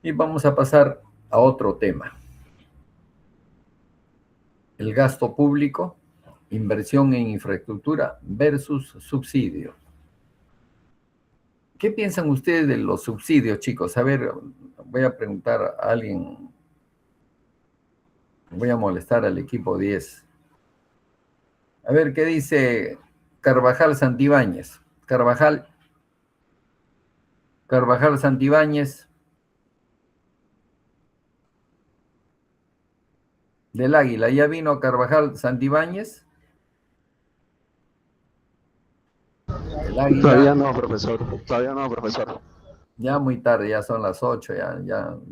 Y vamos a pasar a otro tema. El gasto público, inversión en infraestructura versus subsidio. ¿Qué piensan ustedes de los subsidios, chicos? A ver, voy a preguntar a alguien. Voy a molestar al equipo 10. A ver, ¿qué dice Carvajal Santibáñez? Carvajal Santibáñez del Águila. ¿Ya vino Carvajal Santibáñez? El Todavía Águila. no, profesor. Todavía no, profesor. Ya muy tarde, ya son las 8,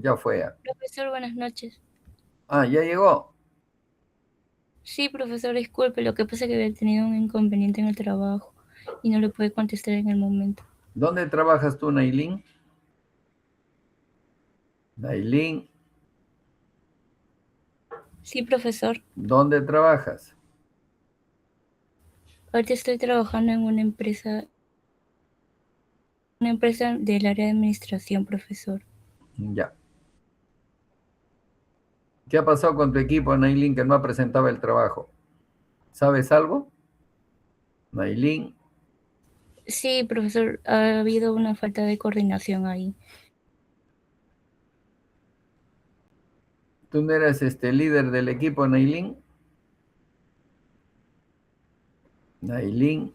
ya fue. Profesor, buenas noches. Ah, ya llegó. Sí, profesor, disculpe, lo que pasa es que había tenido un inconveniente en el trabajo y no le pude contestar en el momento. ¿Dónde trabajas tú, Nailín? Nailín, Sí, profesor. ¿dónde trabajas? Ahorita estoy trabajando en una empresa del área de administración, profesor. Ya. ¿Qué ha pasado con tu equipo, Nailín, que no ha presentado el trabajo? ¿Sabes algo? Nailín, Sí, profesor, ha habido una falta de coordinación ahí. ¿tú no eres líder del equipo, Nailín? Nailín,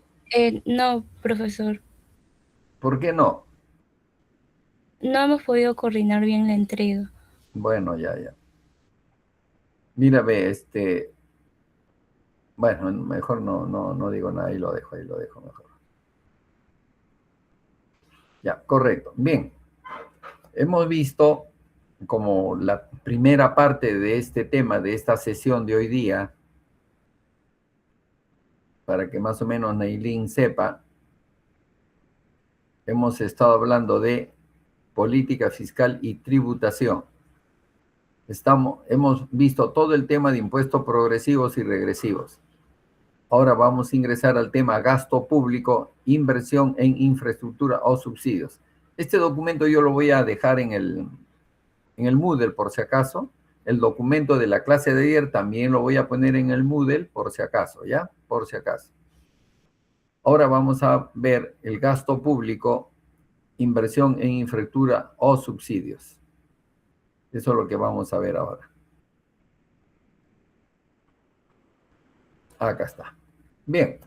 No, profesor, ¿por qué no? no hemos podido coordinar bien la entrega. Bueno, ya. Mira, ve, bueno, mejor no digo nada, ahí lo dejo mejor. Ya, correcto. Bien, hemos visto como la primera parte de este tema, de esta sesión de hoy día, para que más o menos Nailín sepa, hemos estado hablando de política fiscal y tributación. Hemos visto todo el tema de impuestos progresivos y regresivos. Ahora vamos a ingresar al tema gasto público, inversión en infraestructura o subsidios. Este documento yo lo voy a dejar en el Moodle por si acaso. El documento de la clase de ayer también lo voy a poner en el Moodle por si acaso, ¿ya? Por si acaso. Ahora vamos a ver el gasto público, inversión en infraestructura o subsidios. Eso es lo que vamos a ver ahora. Acá está. Bien.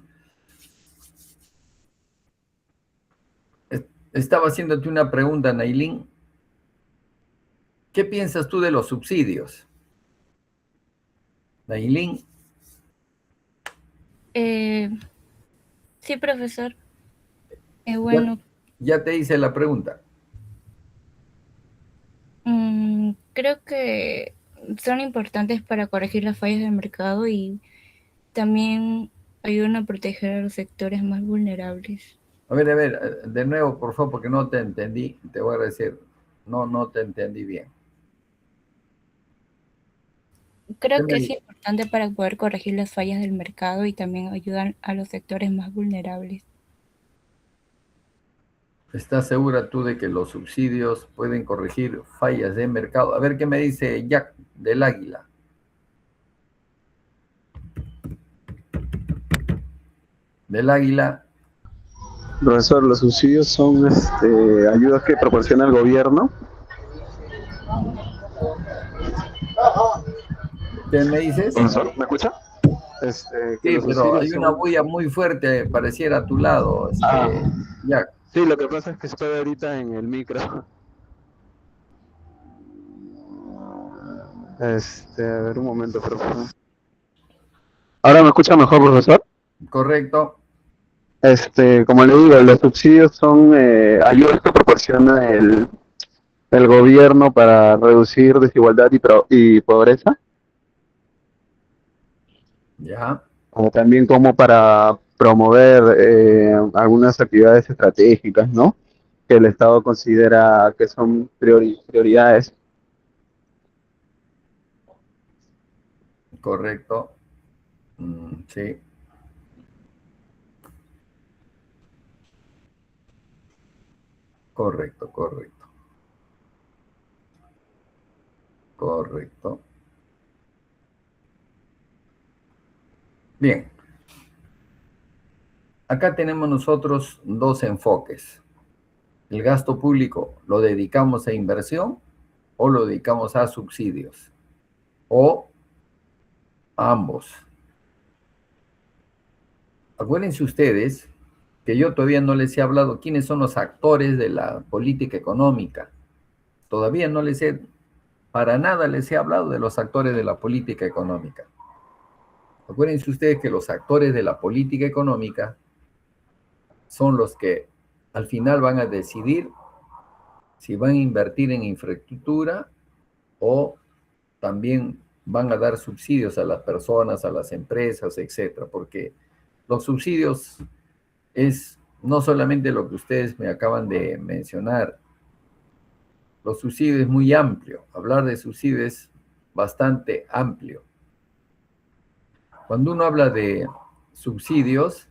Estaba haciéndote una pregunta, Nailín. ¿Qué piensas tú de los subsidios? Nailín, Sí, profesor. ya, Bueno, ya te hice la pregunta. creo que son importantes para corregir las fallas del mercado y también ayudan a proteger a los sectores más vulnerables. A ver, de nuevo, por favor, porque no te entendí. Te voy a decir, no te entendí bien. ¿Qué Creo que es me- importante para poder corregir las fallas del mercado y también ayudan a los sectores más vulnerables. ¿Estás segura tú de que los subsidios pueden corregir fallas de mercado? A ver qué me dice Jack del Águila. Del Águila, Profesor, los subsidios son ayudas que proporciona el gobierno. ¿qué me dices? Profesor, ¿me escucha? Que Sí, los pero subsidios hay una son... bulla muy fuerte, pareciera a tu lado, Ah, Jack. sí, lo que pasa es que estoy ahorita en el micro. A ver un momento, profesor. ¿Ahora me escucha mejor, profesor? ¿Correcto? Como le digo, los subsidios son ayudas que proporciona el gobierno para reducir desigualdad y pobreza, Ya, o también como para promover algunas actividades estratégicas, ¿no? Que el Estado considera que son prioridades. correcto. Sí, correcto. Correcto. Bien. Acá tenemos nosotros dos enfoques. El gasto público lo dedicamos a inversión o lo dedicamos a subsidios, o a ambos. Acuérdense ustedes que yo todavía no les he hablado quiénes son los actores de la política económica. Todavía no les he, para nada les he hablado de los actores de la política económica. Acuérdense ustedes que los actores de la política económica son los que al final van a decidir si van a invertir en infraestructura o también van a dar subsidios a las personas, a las empresas, etcétera, porque los subsidios es no solamente lo que ustedes me acaban de mencionar. Los subsidios es muy amplio. Hablar de subsidios es bastante amplio. Cuando uno habla de subsidios,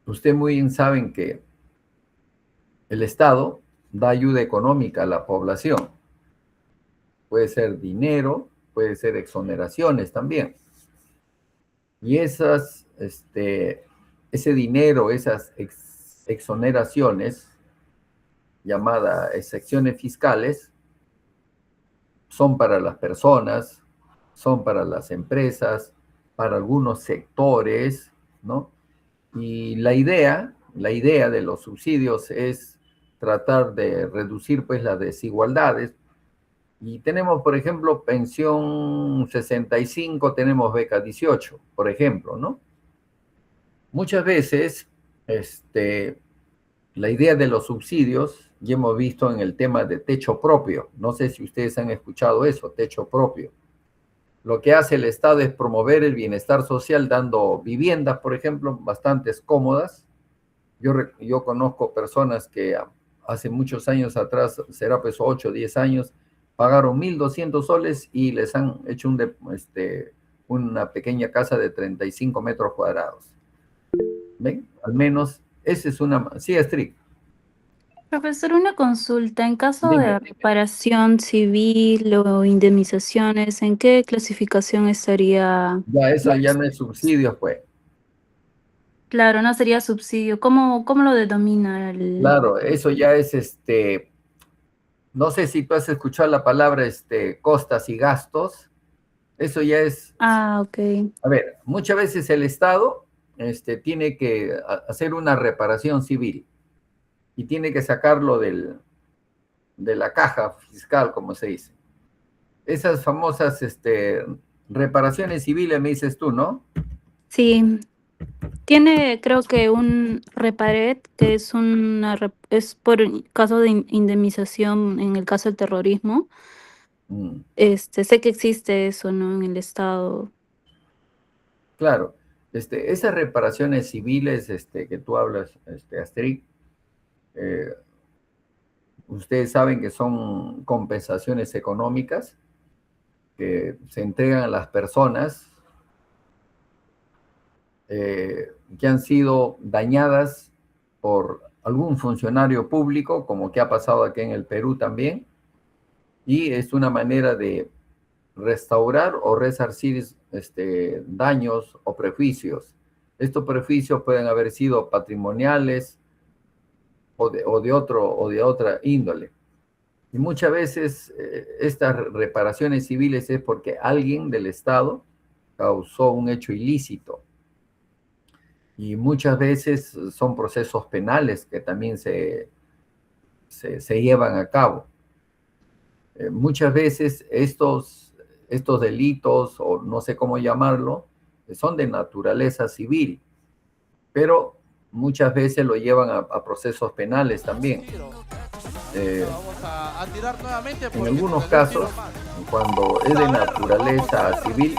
ustedes muy bien saben que el Estado da ayuda económica a la población. Puede ser dinero, puede ser exoneraciones también. Y ese dinero, esas exoneraciones, llamadas excepciones fiscales, son para las personas, son para las empresas, para algunos sectores, ¿no? Y la idea de los subsidios es tratar de reducir pues las desigualdades. Y tenemos, por ejemplo, pensión 65, tenemos beca 18, por ejemplo, ¿no? Muchas veces, la idea de los subsidios, ya hemos visto en el tema de techo propio. No sé si ustedes han escuchado eso, techo propio. Lo que hace el Estado es promover el bienestar social dando viviendas, por ejemplo, bastante cómodas. Yo conozco personas que hace muchos años atrás, será pues 8 o 10 años, pagaron 1.200 soles y les han hecho una pequeña casa de 35 metros cuadrados. ¿Ven? Al menos, esa es una... Sí, Astrid. Profesor, una consulta. En caso Dime. de reparación civil o indemnizaciones, ¿en qué clasificación estaría? Ya, eso ya no es subsidios, pues. Claro, no sería subsidio. ¿Cómo lo denomina el...? Claro, eso ya es no sé si tú has escuchado la palabra costas y gastos. Eso ya es... Ah, ok. A ver, muchas veces el Estado tiene que hacer una reparación civil y tiene que sacarlo de la caja fiscal, como se dice. Esas famosas reparaciones civiles, me dices tú, ¿no? Sí. Tiene, creo que un Reparet, que es es por caso de indemnización en el caso del terrorismo. Sé que existe eso, ¿no? En el Estado. Claro. Esas reparaciones civiles que tú hablas, Astrid, ustedes saben que son compensaciones económicas que se entregan a las personas que han sido dañadas por algún funcionario público, como que ha pasado aquí en el Perú también, y es una manera de restaurar o resarcir daños o prejuicios. Estos prejuicios pueden haber sido patrimoniales o de otra índole. Y muchas veces estas reparaciones civiles es porque alguien del Estado causó un hecho ilícito. Y muchas veces son procesos penales que también se llevan a cabo. Muchas veces estos delitos, o no sé cómo llamarlo, son de naturaleza civil, pero muchas veces lo llevan a procesos penales también. En algunos casos, cuando es de naturaleza civil,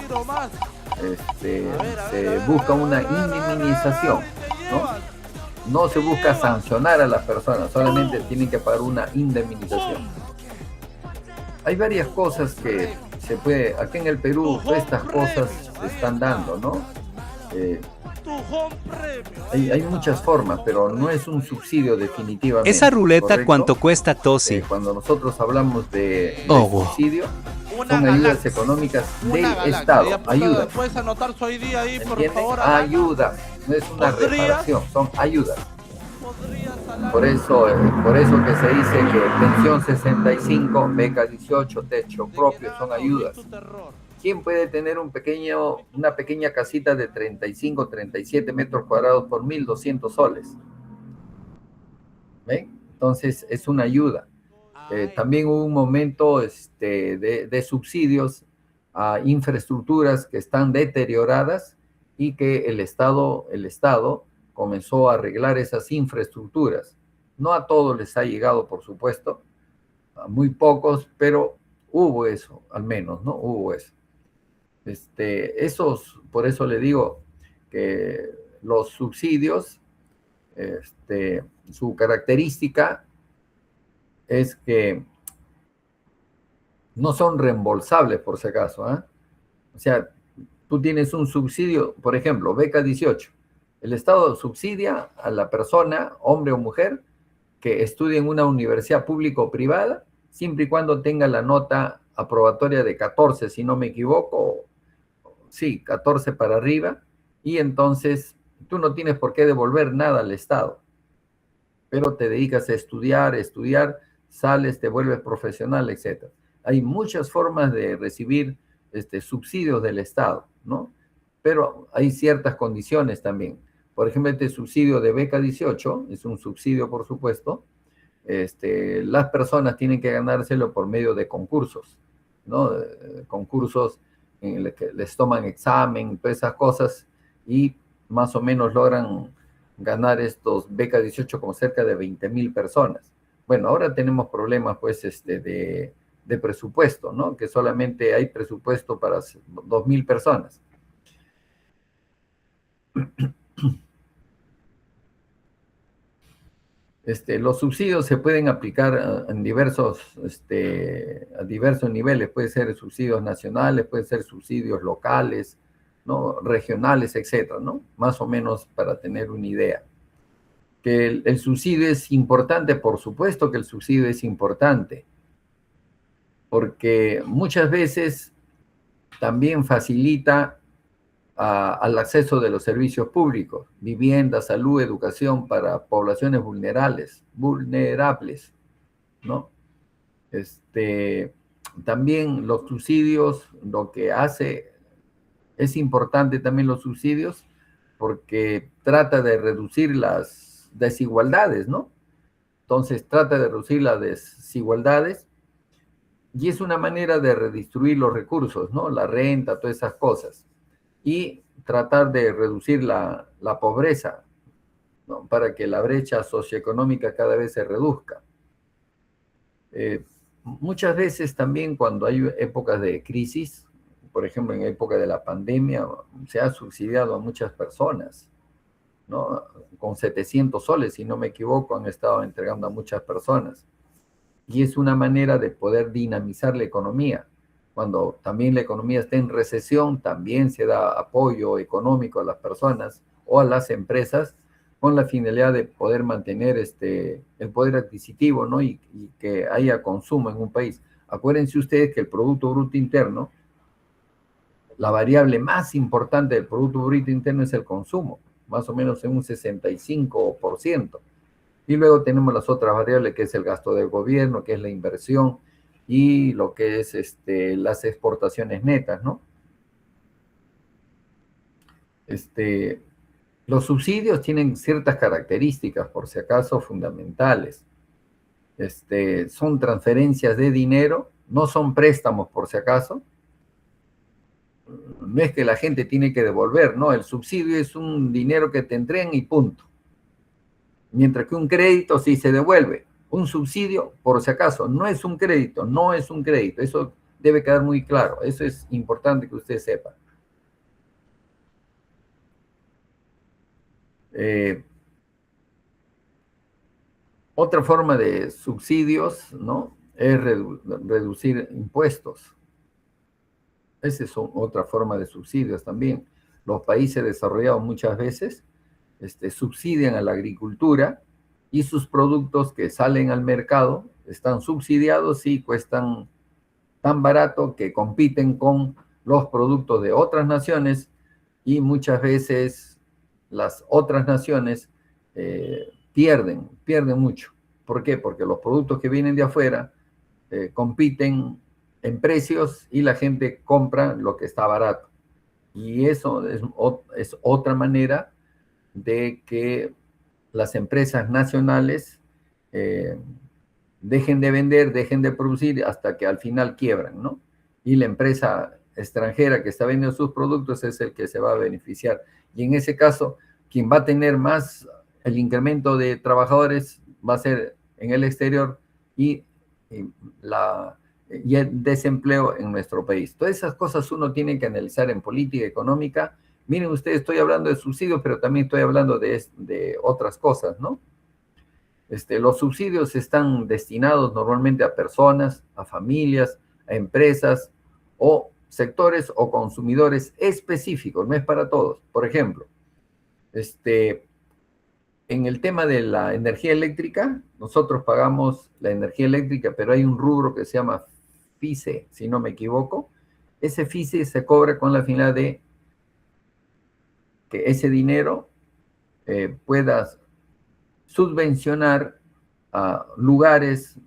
se busca una indemnización, ¿no? No se busca sancionar a las personas, solamente tienen que pagar una indemnización. Hay varias cosas que se puede, aquí en el Perú, estas cosas se están dando, ¿no? Hay muchas formas, pero no es un subsidio definitivamente. Esa ruleta, ¿correcto? ¿cuánto cuesta, Tosi? Cuando nosotros hablamos de Ogo. subsidio, son ayudas económicas del Estado. Ayuda. ¿Puedes anotar su ID ahí, por ¿Entienden? favor? Ayuda. No es una reparación, son ayudas. Por eso que se dice que pensión 65, beca 18, techo propio, son ayudas. ¿Quién puede tener una pequeña casita de 35, 37 metros cuadrados por 1.200 soles? ¿Ven? Entonces es una ayuda. También hubo un momento de subsidios a infraestructuras que están deterioradas y que el Estado comenzó a arreglar esas infraestructuras. No a todos les ha llegado, por supuesto, a muy pocos, pero hubo eso, al menos, ¿no? Hubo eso. Por eso le digo que los subsidios, su característica es que no son reembolsables, por si acaso, ¿eh? O sea, tú tienes un subsidio, por ejemplo, beca 18. El Estado subsidia a la persona, hombre o mujer, que estudie en una universidad pública o privada, siempre y cuando tenga la nota aprobatoria de 14, si no me equivoco, sí, 14 para arriba, y entonces tú no tienes por qué devolver nada al Estado, pero te dedicas a estudiar, sales, te vuelves profesional, etc. Hay muchas formas de recibir subsidios del Estado, ¿no? Pero hay ciertas condiciones también. Por ejemplo, este subsidio de beca 18 es un subsidio, por supuesto. Las personas tienen que ganárselo por medio de concursos, ¿no? Concursos en los que les toman examen, todas esas cosas, y más o menos logran ganar estos beca 18 como cerca de 20.000 personas. Bueno, ahora tenemos problemas, pues, de presupuesto, ¿no? Que solamente hay presupuesto para 2.000 personas. Los subsidios se pueden aplicar a diversos niveles. Puede ser subsidios nacionales, puede ser subsidios locales, ¿no? Regionales, etcétera, ¿no? Más o menos para tener una idea. Que el subsidio es importante, por supuesto que el subsidio es importante, porque muchas veces también facilita al acceso de los servicios públicos, vivienda, salud, educación para poblaciones vulnerables, ¿no? También los subsidios, lo que hace, es importante también los subsidios, porque trata de reducir las desigualdades, ¿no? Entonces trata de reducir las desigualdades y es una manera de redistribuir los recursos, ¿no? La renta, todas esas cosas. Y tratar de reducir la pobreza, ¿no? Para que la brecha socioeconómica cada vez se reduzca. Muchas veces también cuando hay épocas de crisis, por ejemplo en época de la pandemia, se ha subsidiado a muchas personas, ¿no? Con 700 soles, si no me equivoco, han estado entregando a muchas personas. Y es una manera de poder dinamizar la economía. Cuando también la economía está en recesión, también se da apoyo económico a las personas o a las empresas con la finalidad de poder mantener el poder adquisitivo, ¿no? Y que haya consumo en un país. Acuérdense ustedes que el Producto Bruto Interno, la variable más importante del Producto Bruto Interno es el consumo, más o menos en un 65%. Y luego tenemos las otras variables, que es el gasto del gobierno, que es la inversión, y lo que es las exportaciones netas, ¿no? Los subsidios tienen ciertas características, por si acaso, fundamentales. Son transferencias de dinero, no son préstamos, por si acaso. No es que la gente tiene que devolver, ¿no? El subsidio es un dinero que te entregan y punto. Mientras que un crédito sí se devuelve. Un subsidio, por si acaso, no es un crédito, no es un crédito. Eso debe quedar muy claro. Eso es importante que usted sepa. Otra forma de subsidios, ¿no? Es reducir impuestos. Esa es otra forma de subsidios también. Los países desarrollados muchas veces subsidian a la agricultura y sus productos que salen al mercado están subsidiados y cuestan tan barato que compiten con los productos de otras naciones y muchas veces las otras naciones pierden mucho. ¿Por qué? Porque los productos que vienen de afuera compiten en precios y la gente compra lo que está barato. Y eso es otra manera de que las empresas nacionales dejen de vender, dejen de producir hasta que al final quiebran, ¿no? Y la empresa extranjera que está vendiendo sus productos es el que se va a beneficiar. Y en ese caso, quien va a tener más el incremento de trabajadores va a ser en el exterior y el desempleo en nuestro país. Todas esas cosas uno tiene que analizar en política económica. Miren ustedes, estoy hablando de subsidios, pero también estoy hablando de otras cosas, ¿no? Los subsidios están destinados normalmente a personas, a familias, a empresas o sectores o consumidores específicos, no es para todos. Por ejemplo, en el tema de la energía eléctrica, nosotros pagamos la energía eléctrica, pero hay un rubro que se llama FICE, si no me equivoco. Ese FICE se cobra con la finalidad de que ese dinero pueda subvencionar a lugares,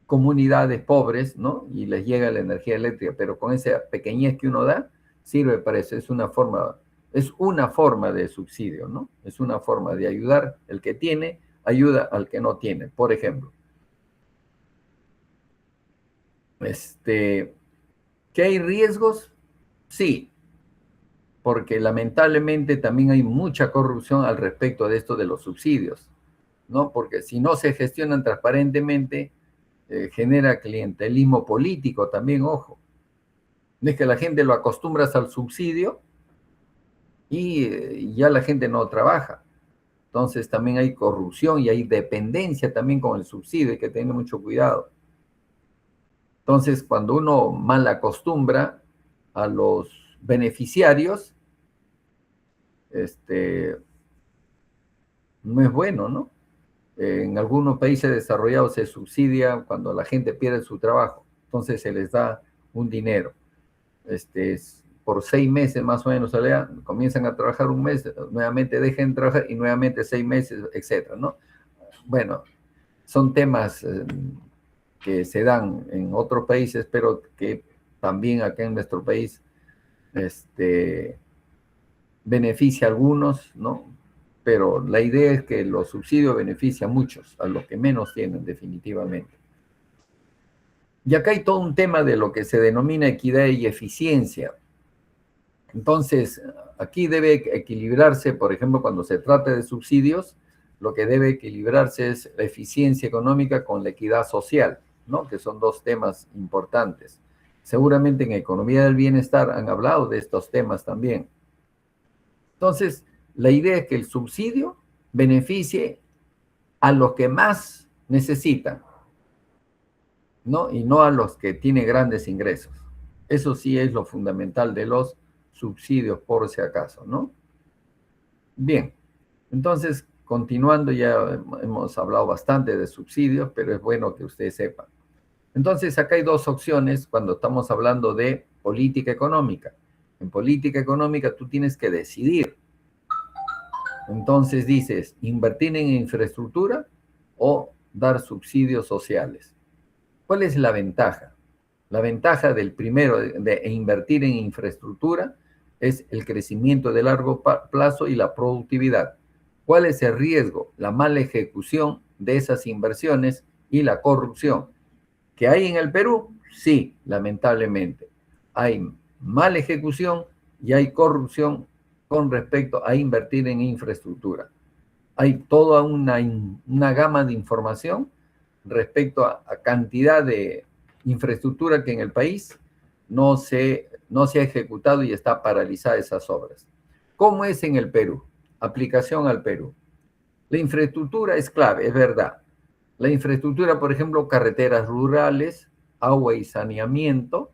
comunidades pobres, ¿no? Y les llega la energía eléctrica, pero con esa pequeñez que uno da, sirve para eso. Es una forma de subsidio, ¿no? Es una forma de ayudar. El que tiene, ayuda al que no tiene. Por ejemplo, ¿que hay riesgos? Sí, porque lamentablemente también hay mucha corrupción al respecto de esto de los subsidios, ¿no? Porque si no se gestionan transparentemente, genera clientelismo político también, ojo. No es que la gente lo acostumbras al subsidio y ya la gente no trabaja. Entonces también hay corrupción y hay dependencia también con el subsidio, hay que tener mucho cuidado. Entonces, cuando uno mal acostumbra a los beneficiarios, no es bueno, ¿no? En algunos países desarrollados se subsidia cuando la gente pierde su trabajo, entonces se les da un dinero. Por 6 meses más o menos, comienzan a trabajar un mes, nuevamente dejen de trabajar y nuevamente 6 meses, etcétera, ¿no? Bueno, son temas que se dan en otros países, pero que también acá en nuestro país beneficia a algunos, ¿no? Pero la idea es que los subsidios benefician a muchos, a los que menos tienen definitivamente. Y acá hay todo un tema de lo que se denomina equidad y eficiencia. Entonces, aquí debe equilibrarse, por ejemplo, cuando se trata de subsidios, lo que debe equilibrarse es la eficiencia económica con la equidad social, ¿no? Que son dos temas importantes. Seguramente en Economía del Bienestar han hablado de estos temas también. Entonces, la idea es que el subsidio beneficie a los que más necesitan, ¿no? Y no a los que tienen grandes ingresos. Eso sí es lo fundamental de los subsidios, por si acaso, ¿no? Bien, entonces, continuando, ya hemos hablado bastante de subsidios, pero es bueno que ustedes sepan. Entonces, acá hay dos opciones cuando estamos hablando de política económica. En política económica tú tienes que decidir. Entonces dices, invertir en infraestructura o dar subsidios sociales. ¿Cuál es la ventaja? La ventaja del primero, de invertir en infraestructura, es el crecimiento de largo plazo y la productividad. ¿Cuál es el riesgo? La mala ejecución de esas inversiones y la corrupción. ¿Qué hay en el Perú? Sí, lamentablemente. Hay mala ejecución y hay corrupción con respecto a invertir en infraestructura. Hay toda una gama de información respecto a cantidad de infraestructura que en el país no se ha ejecutado y está paralizada esas obras. ¿Cómo es en el Perú? Aplicación al Perú. La infraestructura es clave, es verdad. La infraestructura, por ejemplo, carreteras rurales, agua y saneamiento,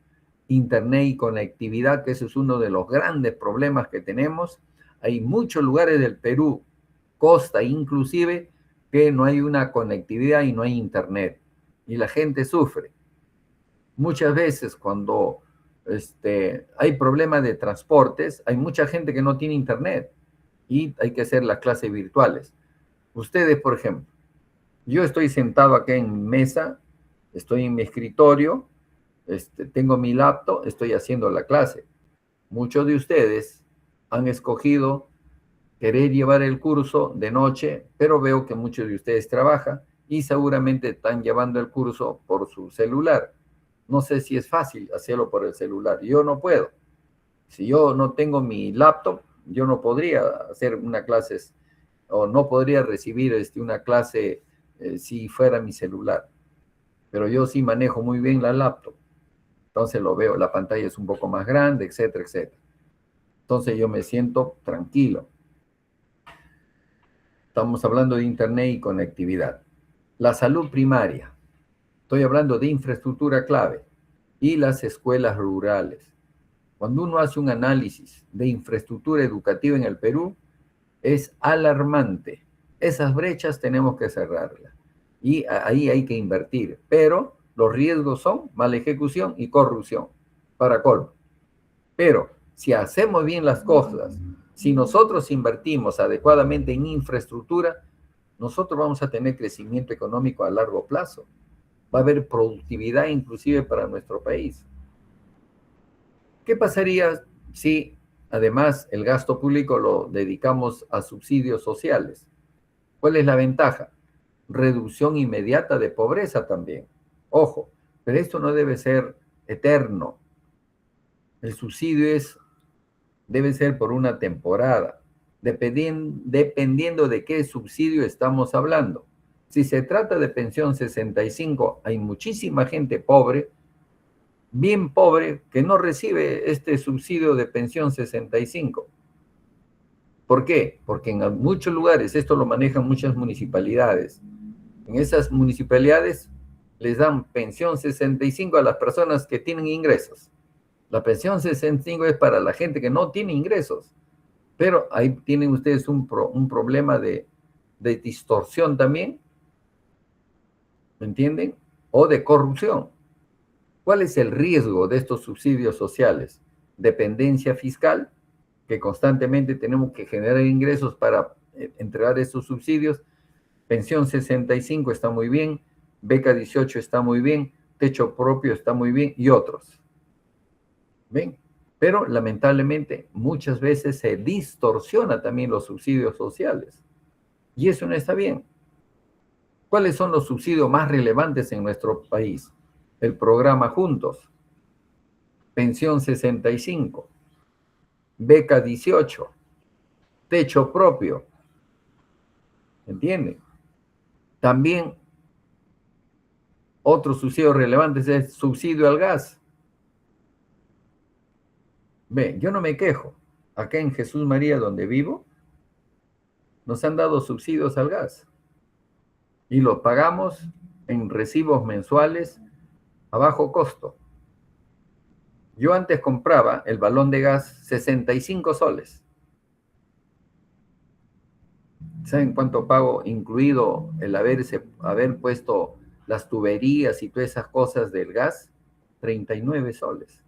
Internet y conectividad, que ese es uno de los grandes problemas que tenemos. Hay muchos lugares del Perú, costa inclusive, que no hay una conectividad y no hay Internet. Y la gente sufre. Muchas veces cuando hay problemas de transportes, hay mucha gente que no tiene Internet y hay que hacer las clases virtuales. Ustedes, por ejemplo, yo estoy sentado acá en mi mesa, estoy en mi escritorio, tengo mi laptop, estoy haciendo la clase. Muchos de ustedes han escogido querer llevar el curso de noche, pero veo que muchos de ustedes trabajan y seguramente están llevando el curso por su celular. No sé si es fácil hacerlo por el celular. Yo no puedo. Si yo no tengo mi laptop, yo no podría hacer una clase o no podría recibir una clase si fuera mi celular. Pero yo sí manejo muy bien la laptop. Entonces lo veo, la pantalla es un poco más grande, etcétera, etcétera. Entonces yo me siento tranquilo. Estamos hablando de Internet y conectividad. La salud primaria. Estoy hablando de infraestructura clave y las escuelas rurales. Cuando uno hace un análisis de infraestructura educativa en el Perú, es alarmante. Esas brechas tenemos que cerrarlas. Y ahí hay que invertir. Pero los riesgos son mala ejecución y corrupción, para colmo. Pero si hacemos bien las cosas, si nosotros invertimos adecuadamente en infraestructura, nosotros vamos a tener crecimiento económico a largo plazo. Va a haber productividad inclusive para nuestro país. ¿Qué pasaría si además el gasto público lo dedicamos a subsidios sociales? ¿Cuál es la ventaja? Reducción inmediata de pobreza también. Ojo, pero esto no debe ser eterno. El subsidio debe ser por una temporada, dependiendo de qué subsidio estamos hablando. Si se trata de pensión 65, hay muchísima gente pobre, bien pobre, que no recibe este subsidio de pensión 65. ¿Por qué? Porque en muchos lugares, esto lo manejan muchas municipalidades, en esas municipalidades les dan pensión 65 a las personas que tienen ingresos. La pensión 65 es para la gente que no tiene ingresos, pero ahí tienen ustedes un problema de distorsión también, ¿me entienden? O de corrupción. ¿Cuál es el riesgo de estos subsidios sociales? Dependencia fiscal, que constantemente tenemos que generar ingresos para entregar estos subsidios. Pensión 65 está muy bien, beca 18 está muy bien, techo propio está muy bien y otros. ¿Ven? Pero lamentablemente muchas veces se distorsiona también los subsidios sociales. Y eso no está bien. ¿Cuáles son los subsidios más relevantes en nuestro país? El programa Juntos, pensión 65, beca 18, techo propio. ¿Entienden? También otro subsidio relevante es el subsidio al gas. Ve, yo no me quejo. Acá en Jesús María, donde vivo, nos han dado subsidios al gas. Y lo pagamos en recibos mensuales a bajo costo. Yo antes compraba el balón de gas 65 soles. ¿Saben cuánto pago? Incluido el haber puesto las tuberías y todas esas cosas del gas, 39 soles.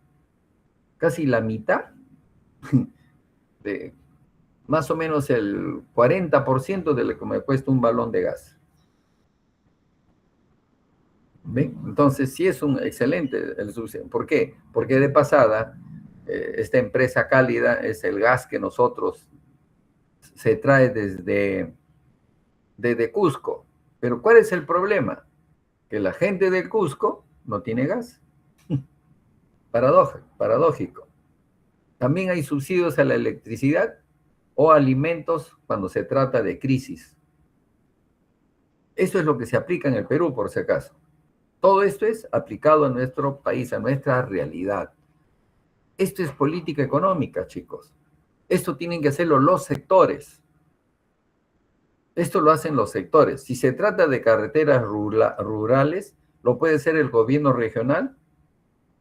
Casi la mitad, de más o menos el 40% de lo que me cuesta un balón de gas. ¿Ven? Entonces, sí es un excelente el subsidio. ¿Por qué? Porque de pasada, esta empresa Cálida es el gas que nosotros se trae desde Cusco. Pero ¿cuál es el problema? Que la gente de Cusco no tiene gas. Paradójico. También hay subsidios a la electricidad o alimentos cuando se trata de crisis. Eso es lo que se aplica en el Perú, por si acaso. Todo esto es aplicado a nuestro país, a nuestra realidad. Esto es política económica, chicos. Esto tienen que hacerlo los sectores. Esto lo hacen los sectores. Si se trata de carreteras rurales, lo puede hacer el gobierno regional,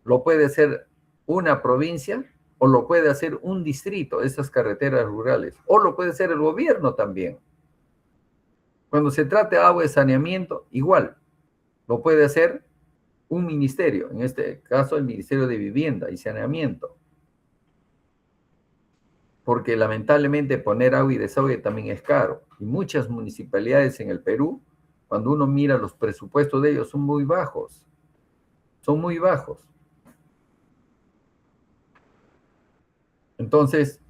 lo puede hacer una provincia o lo puede hacer un distrito, esas carreteras rurales, o lo puede hacer el gobierno también. Cuando se trata de agua de saneamiento, igual, lo puede hacer un ministerio, en este caso el Ministerio de Vivienda y Saneamiento. Porque lamentablemente poner agua y desagüe también es caro. Y muchas municipalidades en el Perú, cuando uno mira los presupuestos de ellos, son muy bajos. Son muy bajos. Entonces,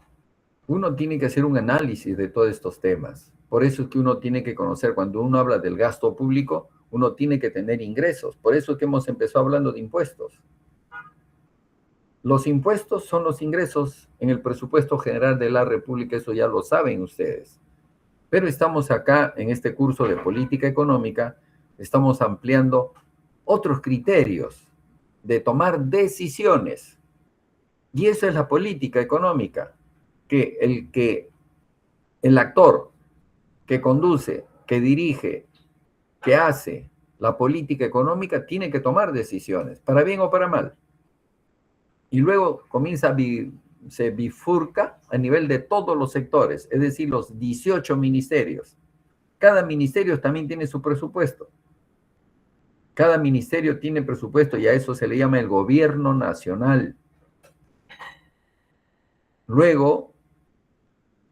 uno tiene que hacer un análisis de todos estos temas. Por eso es que uno tiene que conocer, cuando uno habla del gasto público, uno tiene que tener ingresos. Por eso es que hemos empezado hablando de impuestos. Los impuestos son los ingresos en el presupuesto general de la República, eso ya lo saben ustedes. Pero estamos acá en este curso de política económica, estamos ampliando otros criterios de tomar decisiones. Y eso es la política económica, que el actor que conduce, que dirige, que hace la política económica tiene que tomar decisiones, para bien o para mal. Y luego se bifurca a nivel de todos los sectores, es decir, los 18 ministerios. Cada ministerio también tiene su presupuesto. Cada ministerio tiene presupuesto y a eso se le llama el gobierno nacional. Luego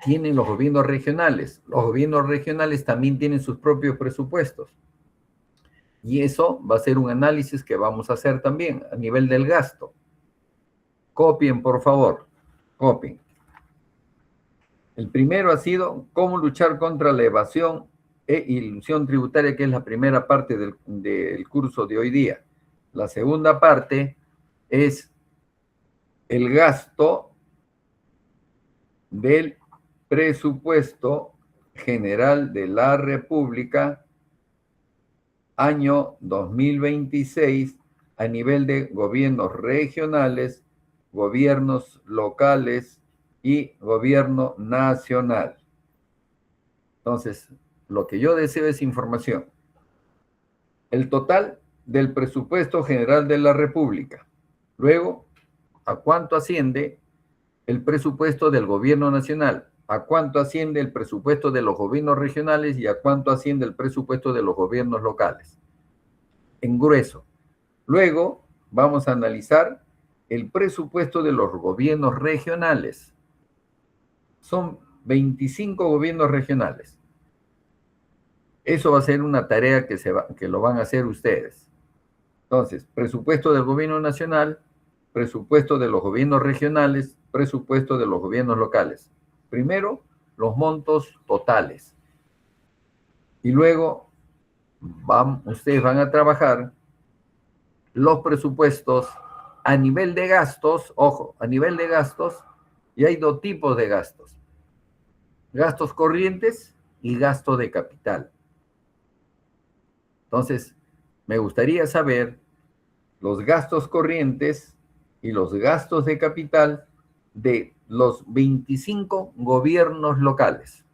tienen los gobiernos regionales. Los gobiernos regionales también tienen sus propios presupuestos. Y eso va a ser un análisis que vamos a hacer también a nivel del gasto. Copien, por favor. Copien. El primero ha sido cómo luchar contra la evasión e ilusión tributaria, que es la primera parte del curso de hoy día. La segunda parte es el gasto del presupuesto general de la República año 2026 a nivel de gobiernos regionales, gobiernos locales y gobierno nacional. Entonces, lo que yo deseo es información. El total del presupuesto general de la República. Luego, ¿a cuánto asciende el presupuesto del gobierno nacional? ¿A cuánto asciende el presupuesto de los gobiernos regionales? ¿Y a cuánto asciende el presupuesto de los gobiernos locales? En grueso. Luego, vamos a analizar el presupuesto de los gobiernos regionales. Son 25 gobiernos regionales. Eso va a ser una tarea que lo van a hacer ustedes. Entonces, presupuesto del gobierno nacional, presupuesto de los gobiernos regionales, presupuesto de los gobiernos locales. Primero, los montos totales. Y luego, ustedes van a trabajar los presupuestos a nivel de gastos. Ojo, a nivel de gastos, y hay dos tipos de gastos. Gastos corrientes y gasto de capital. Entonces, me gustaría saber los gastos corrientes y los gastos de capital de los 25 gobiernos locales.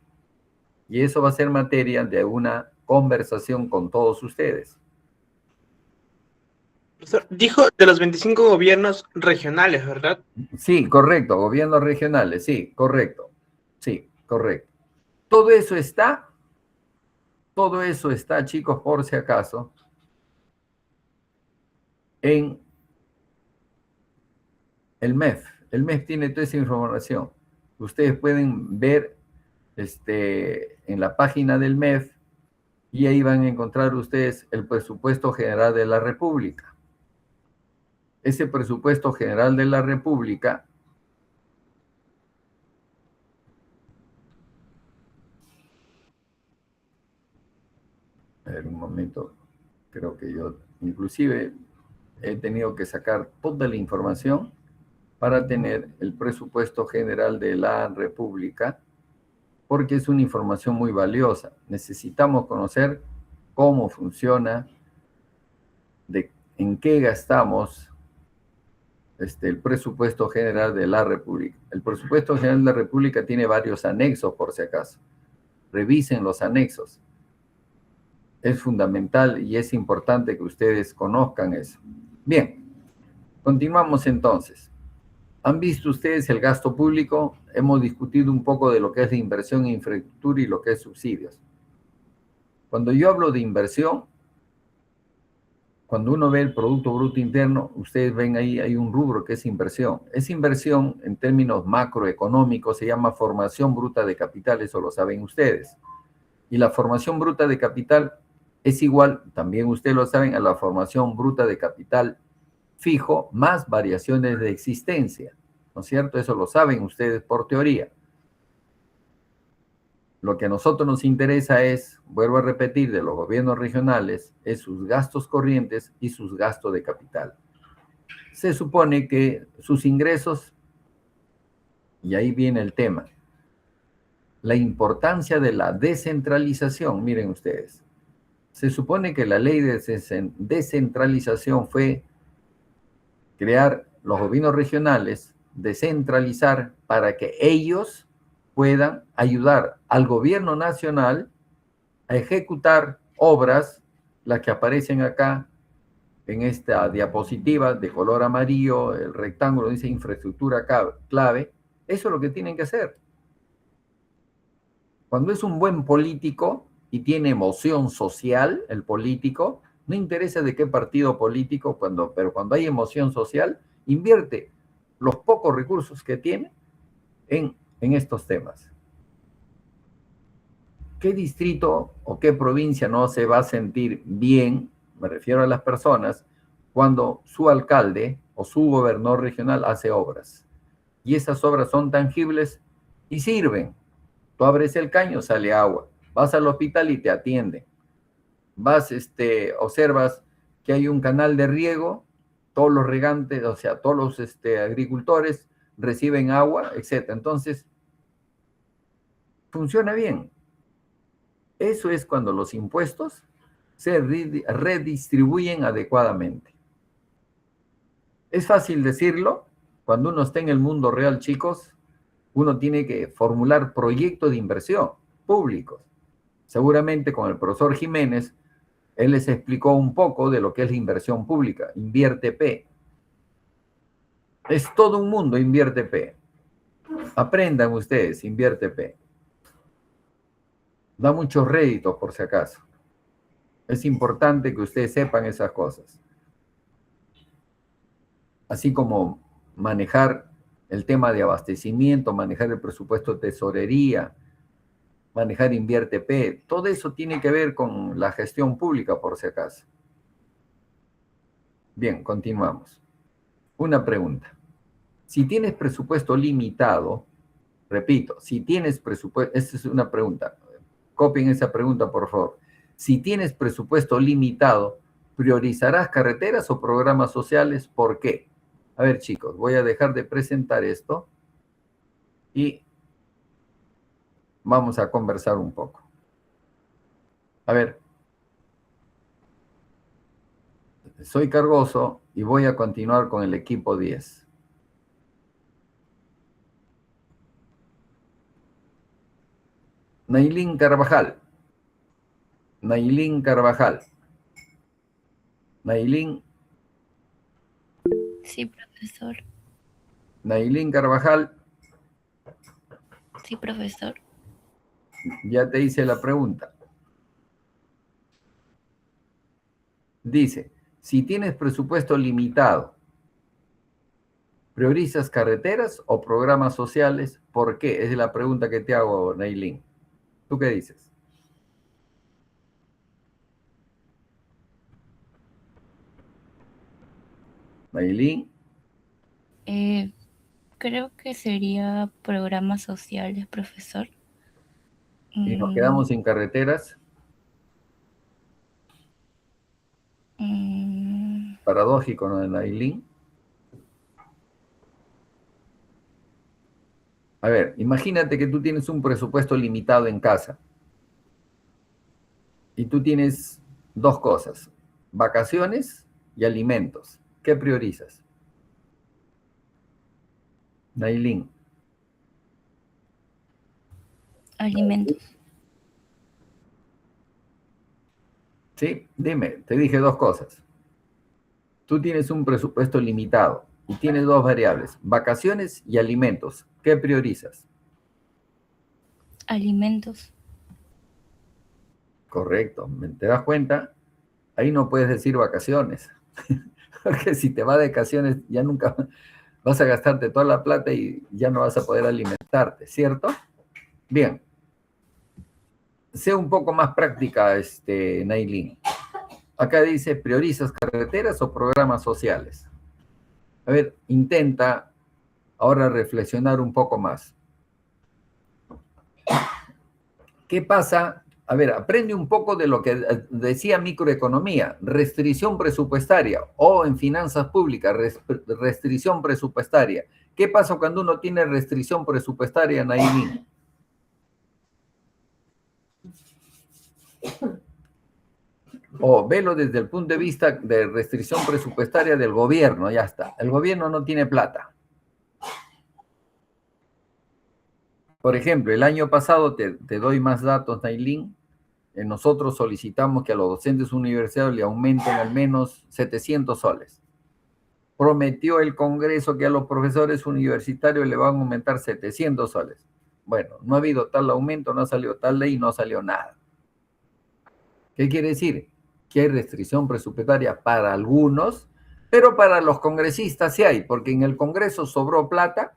Y eso va a ser materia de una conversación con todos ustedes. Dijo de los 25 gobiernos regionales, ¿verdad? Sí, correcto, gobiernos regionales, sí, correcto. Sí, correcto. Todo eso está, chicos, por si acaso, en el MEF. El MEF tiene toda esa información. Ustedes pueden ver en la página del MEF y ahí van a encontrar ustedes el presupuesto general de la República. Ese presupuesto general de la República a ver, un momento, creo que yo inclusive he tenido que sacar toda la información para tener el presupuesto general de la República, porque es una información muy valiosa. Necesitamos conocer cómo funciona, en qué gastamos el presupuesto general de la República. El presupuesto general de la República tiene varios anexos, por si acaso. Revisen los anexos. Es fundamental y es importante que ustedes conozcan eso. Bien, continuamos entonces. ¿Han visto ustedes el gasto público? Hemos discutido un poco de lo que es la inversión en infraestructura y lo que es subsidios. Cuando yo hablo de inversión, cuando uno ve el Producto Bruto Interno, ustedes ven ahí, hay un rubro que es inversión. Esa inversión, en términos macroeconómicos, se llama formación bruta de capital, eso lo saben ustedes. Y la formación bruta de capital es igual, también ustedes lo saben, a la formación bruta de capital fijo más variaciones de existencia, ¿no es cierto? Eso lo saben ustedes por teoría. Lo que a nosotros nos interesa es, vuelvo a repetir, de los gobiernos regionales, es sus gastos corrientes y sus gastos de capital. Se supone que sus ingresos, y ahí viene el tema, la importancia de la descentralización, miren ustedes. Se supone que la ley de descentralización fue crear los gobiernos regionales, descentralizar para que ellos puedan ayudar al gobierno nacional a ejecutar obras, las que aparecen acá en esta diapositiva de color amarillo, el rectángulo dice infraestructura clave. Eso es lo que tienen que hacer. Cuando es un buen político y tiene emoción social, el político, no interesa de qué partido político, pero cuando hay emoción social, invierte los pocos recursos que tiene en estos temas. ¿Qué distrito o qué provincia no se va a sentir bien, me refiero a las personas, cuando su alcalde o su gobernador regional hace obras? Y esas obras son tangibles y sirven. Tú abres el caño, sale agua. Vas al hospital y te atienden. Vas, observas que hay un canal de riego, todos los regantes, o sea, todos los agricultores reciben agua, etc. Entonces, funciona bien. Eso es cuando los impuestos se redistribuyen adecuadamente. Es fácil decirlo. Cuando uno está en el mundo real, chicos, uno tiene que formular proyectos de inversión públicos. Seguramente con el profesor Jiménez, él les explicó un poco de lo que es la inversión pública, Invierte P. Es todo un mundo Invierte P. Aprendan ustedes, Invierte P. Da muchos réditos por si acaso. Es importante que ustedes sepan esas cosas. Así como manejar el tema de abastecimiento, manejar el presupuesto de tesorería, manejar Invierte P, todo eso tiene que ver con la gestión pública, por si acaso. Bien, continuamos. Una pregunta. Si tienes presupuesto limitado, repito, si tienes presupuesto, esta es una pregunta, copien esa pregunta, por favor. Si tienes presupuesto limitado, ¿priorizarás carreteras o programas sociales? ¿Por qué? A ver, chicos, voy a dejar de presentar esto y vamos a conversar un poco. A ver, soy Cargoso y voy a continuar con el equipo 10. Nailín Carvajal. Nailín Carvajal. Nailín. Sí, profesor. Nailín Carvajal. Sí, profesor. Ya te hice la pregunta. Dice, si tienes presupuesto limitado, ¿priorizas carreteras o programas sociales? ¿Por qué? Esa es la pregunta que te hago, Nailín. ¿Tú qué dices? Nailín. Creo que sería programas sociales, profesor. ¿Y nos quedamos sin carreteras? Paradójico, ¿no, Nailín? A ver, imagínate que tú tienes un presupuesto limitado en casa y tú tienes dos cosas, vacaciones y alimentos. ¿Qué priorizas? Nailín. Alimentos. Sí, dime, te dije dos cosas. Tú tienes un presupuesto limitado y tienes dos variables, vacaciones y alimentos. ¿Qué priorizas? Alimentos. Correcto, ¿te das cuenta? Ahí no puedes decir vacaciones, porque si te vas de vacaciones ya nunca vas a gastarte toda la plata y ya no vas a poder alimentarte, ¿cierto? Bien. Sé un poco más práctica, Nailin. Acá dice, ¿priorizas carreteras o programas sociales? A ver, intenta ahora reflexionar un poco más. ¿Qué pasa? A ver, aprende un poco de lo que decía microeconomía, restricción presupuestaria, o en finanzas públicas, restricción presupuestaria. ¿Qué pasa cuando uno tiene restricción presupuestaria, Nailin? O velo desde el punto de vista de restricción presupuestaria del gobierno, ya está. El gobierno no tiene plata. Por ejemplo, el año pasado, te doy más datos, Nailin, nosotros solicitamos que a los docentes universitarios le aumenten al menos 700 soles. Prometió el Congreso que a los profesores universitarios le van a aumentar 700 soles. Bueno, no ha habido tal aumento, no ha salido tal ley, no salió nada. ¿Qué quiere decir? Que hay restricción presupuestaria para algunos, pero para los congresistas sí hay, porque en el Congreso sobró plata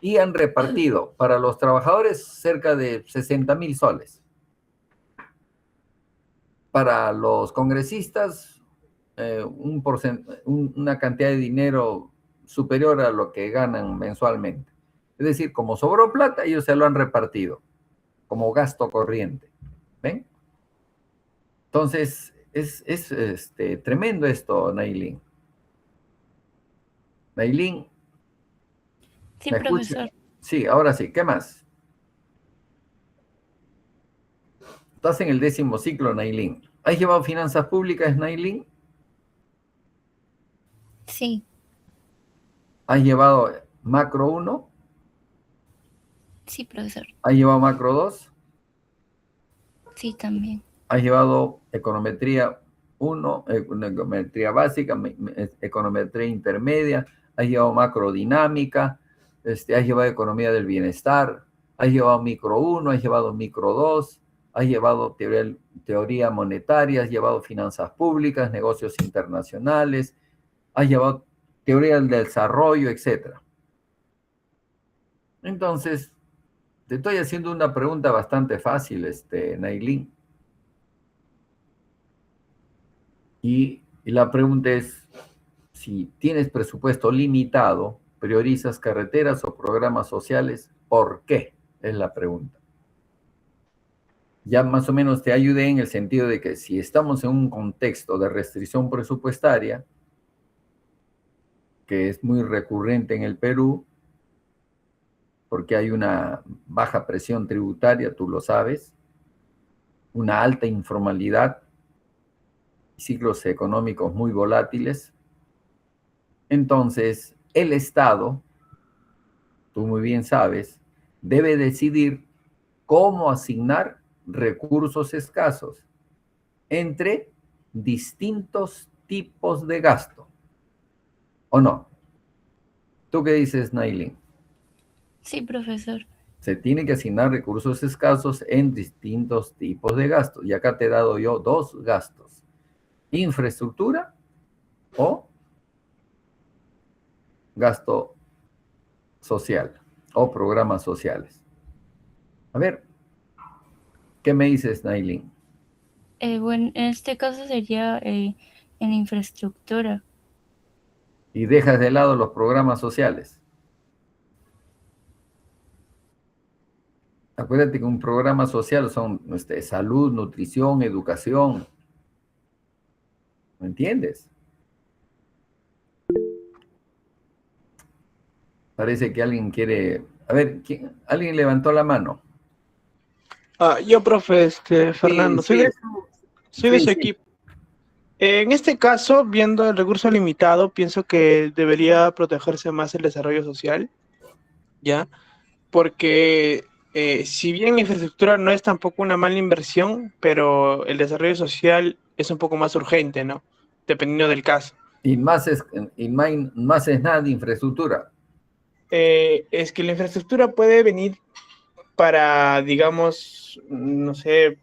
y han repartido para los trabajadores cerca de 60,000 soles. Para los congresistas, una cantidad de dinero superior a lo que ganan mensualmente. Es decir, como sobró plata, ellos se lo han repartido como gasto corriente. ¿Ven? Entonces, es tremendo esto, Nailin. Nailin. Sí, ¿Me profesor. escucha? Sí, ahora sí. ¿Qué más? Estás en el 10º ciclo, Nailin. ¿Has llevado finanzas públicas, Nailin? Sí, ¿Has llevado macro 1? sí, profesor. ¿Has llevado macro 2? Sí, también. ¿Has llevado econometría 1, econometría básica, econometría intermedia? ¿Has llevado macrodinámica? ¿Has llevado economía del bienestar? ¿Has llevado micro 1? ¿Has llevado micro 2? ¿Has llevado teoría monetaria? ¿Has llevado finanzas públicas, negocios internacionales? ¿Has llevado teoría del desarrollo, etcétera? Entonces, te estoy haciendo una pregunta bastante fácil, Nailin. Y la pregunta es, si tienes presupuesto limitado, ¿priorizas carreteras o programas sociales? ¿Por qué? Es la pregunta. Ya más o menos te ayudé en el sentido de que si estamos en un contexto de restricción presupuestaria, que es muy recurrente en el Perú, porque hay una baja presión tributaria, tú lo sabes, una alta informalidad, ciclos económicos muy volátiles. Entonces, el Estado, tú muy bien sabes, debe decidir cómo asignar recursos escasos entre distintos tipos de gasto. ¿O no? ¿Tú qué dices, Nailin? Sí, profesor. Se tiene que asignar recursos escasos en distintos tipos de gastos. Y acá te he dado yo dos gastos. Infraestructura o gasto social o programas sociales. A ver, ¿qué me dices, Nailin? Bueno, en este caso sería en infraestructura. Y dejas de lado los programas sociales. Acuérdate que un programa social son salud, nutrición, educación. ¿Me entiendes? Parece que alguien quiere... A ver, ¿alguien levantó la mano? Yo, profe, Fernando, Sí, soy de sí, su sí. equipo. En este caso, viendo el recurso limitado, pienso que debería protegerse más el desarrollo social, ¿ya? Porque si bien infraestructura no es tampoco una mala inversión, pero el desarrollo social es un poco más urgente, ¿no? Dependiendo del caso. Y más es nada de infraestructura. Es que la infraestructura puede venir para, digamos, no sé,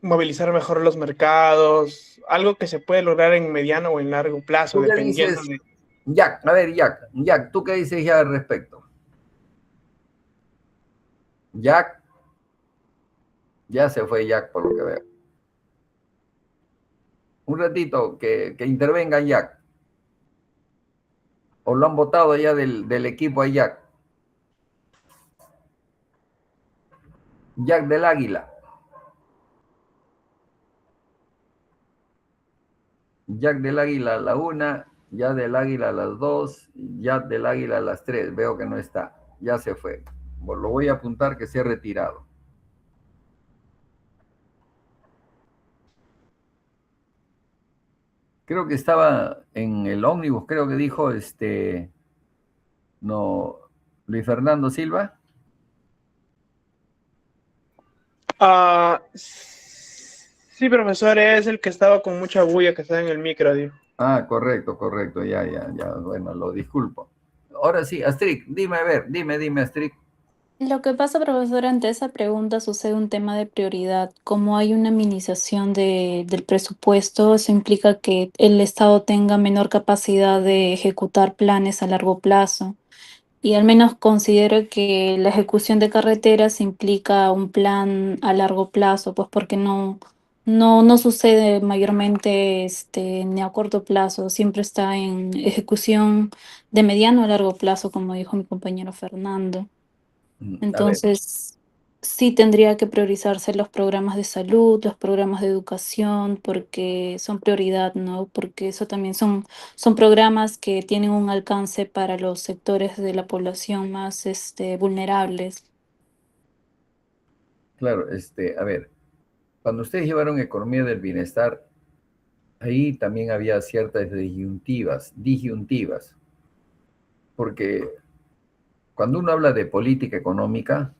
movilizar mejor los mercados, algo que se puede lograr en mediano o en largo plazo, ¿Tú qué dependiendo dices, de... Jack? A ver, Jack, ¿tú qué dices ya al respecto? Jack, ya se fue Jack por lo que veo. Un ratito que intervenga Jack. ¿O lo han votado ya del equipo a Jack? Jack del Águila. Jack del Águila a la 1, Jack del Águila a las 2, Jack del Águila a las 3. Veo que no está. Ya se fue. Bueno, lo voy a apuntar que se ha retirado. Creo que estaba en el ómnibus, creo que dijo no, Luis Fernando Silva. Sí, profesor, es el que estaba con mucha bulla, que estaba en el micro, digo. Ah, correcto, ya, bueno, lo disculpo. Ahora sí, Astrid, dime, a ver, dime, Astrid. Lo que pasa, profesor, ante esa pregunta sucede un tema de prioridad. Como hay una minimización del presupuesto, eso implica que el Estado tenga menor capacidad de ejecutar planes a largo plazo. Y al menos considero que la ejecución de carreteras implica un plan a largo plazo, pues porque no sucede mayormente ni a corto plazo, siempre está en ejecución de mediano a largo plazo, como dijo mi compañero Fernando. A ver, Entonces, sí tendría que priorizarse los programas de salud, los programas de educación, porque son prioridad, ¿no? Porque eso también son programas que tienen un alcance para los sectores de la población más vulnerables. claro, a ver, cuando ustedes llevaron economía del bienestar, ahí también había ciertas disyuntivas, porque cuando uno habla de política económica,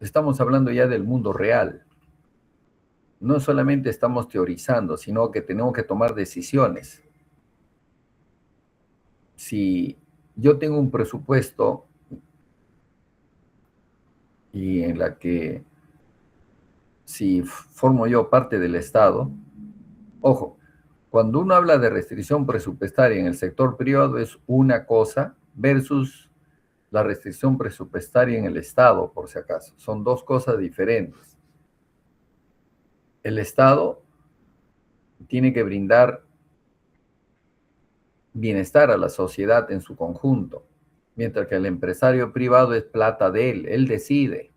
estamos hablando ya del mundo real. No solamente estamos teorizando, sino que tenemos que tomar decisiones. Si yo tengo un presupuesto y en la que si formo yo parte del Estado, ojo, cuando uno habla de restricción presupuestaria en el sector privado es una cosa versus la restricción presupuestaria en el Estado, por si acaso. Son dos cosas diferentes. El Estado tiene que brindar bienestar a la sociedad en su conjunto, mientras que el empresario privado es plata de él decide.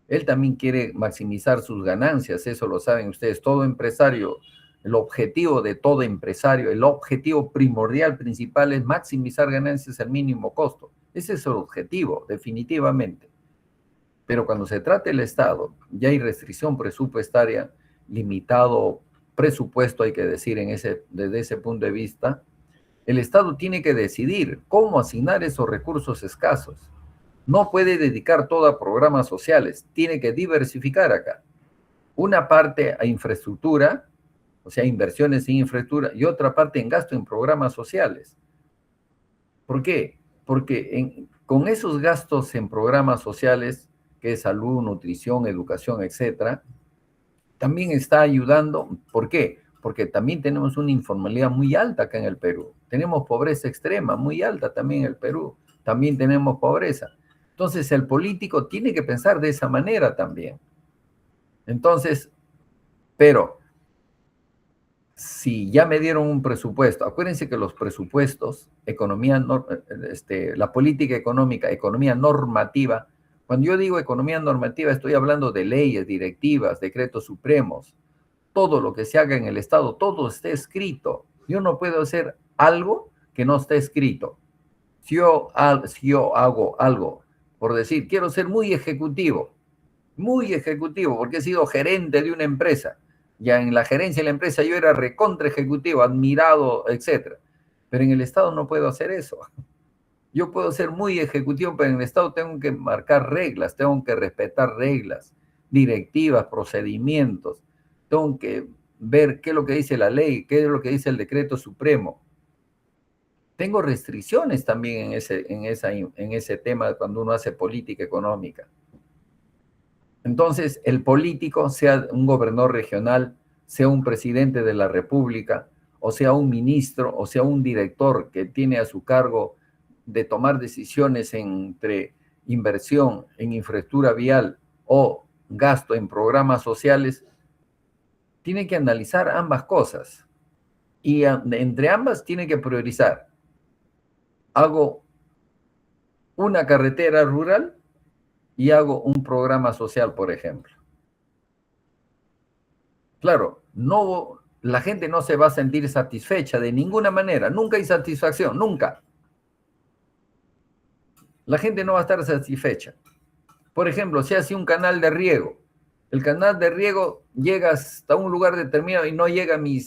Él también quiere maximizar sus ganancias, eso lo saben ustedes. Todo empresario, el objetivo de todo empresario, el objetivo primordial, principal es maximizar ganancias al mínimo costo. Ese es el objetivo, definitivamente. Pero cuando se trata del Estado, ya hay restricción presupuestaria, limitado presupuesto, hay que decir, desde ese punto de vista, el Estado tiene que decidir cómo asignar esos recursos escasos. No puede dedicar todo a programas sociales, tiene que diversificar acá. Una parte a infraestructura, o sea, inversiones en infraestructura, y otra parte en gasto en programas sociales. ¿Por qué? Porque con esos gastos en programas sociales, que es salud, nutrición, educación, etcétera, también está ayudando. ¿Por qué? Porque también tenemos una informalidad muy alta acá en el Perú. Tenemos pobreza extrema muy alta también en el Perú. También tenemos pobreza. Entonces, el político tiene que pensar de esa manera también. Entonces, pero si ya me dieron un presupuesto, acuérdense que los presupuestos, la política económica, economía normativa, cuando yo digo economía normativa, estoy hablando de leyes, directivas, decretos supremos, todo lo que se haga en el Estado, todo está escrito. Yo no puedo hacer algo que no esté escrito. Si yo hago algo, por decir, quiero ser muy ejecutivo, porque he sido gerente de una empresa. Ya en la gerencia de la empresa yo era recontra ejecutivo, admirado, etc. Pero en el Estado no puedo hacer eso. Yo puedo ser muy ejecutivo, pero en el Estado tengo que marcar reglas, tengo que respetar reglas, directivas, procedimientos. Tengo que ver qué es lo que dice la ley, qué es lo que dice el decreto supremo. Tengo restricciones también en ese tema cuando uno hace política económica. Entonces, el político, sea un gobernador regional, sea un presidente de la República, o sea un ministro, o sea un director que tiene a su cargo de tomar decisiones entre inversión en infraestructura vial o gasto en programas sociales, tiene que analizar ambas cosas. Y entre ambas tiene que priorizar. Hago una carretera rural y hago un programa social, por ejemplo. Claro, la gente no se va a sentir satisfecha de ninguna manera. Nunca hay satisfacción, nunca. La gente no va a estar satisfecha. Por ejemplo, si hace un canal de riego, el canal de riego llega hasta un lugar determinado y no llega a mi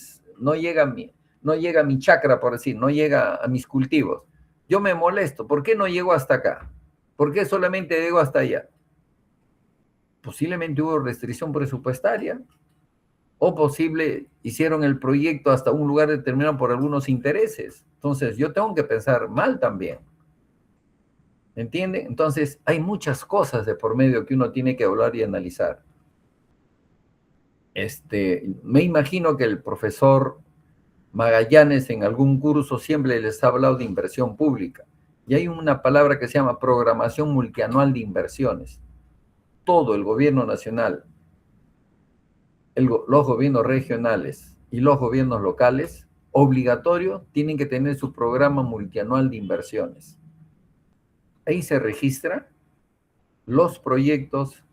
chacra, por decir, no llega a mis cultivos. Yo me molesto. ¿Por qué no llego hasta acá? ¿Por qué solamente llego hasta allá? Posiblemente hubo restricción presupuestaria, o hicieron el proyecto hasta un lugar determinado por algunos intereses. Entonces, yo tengo que pensar mal también. ¿Entiende? Entonces, hay muchas cosas de por medio que uno tiene que hablar y analizar. Me imagino que el profesor Magallanes en algún curso siempre les ha hablado de inversión pública. Y hay una palabra que se llama programación multianual de inversiones. Todo el gobierno nacional, los gobiernos regionales y los gobiernos locales, obligatorio, tienen que tener su programa multianual de inversiones. Ahí se registran los proyectos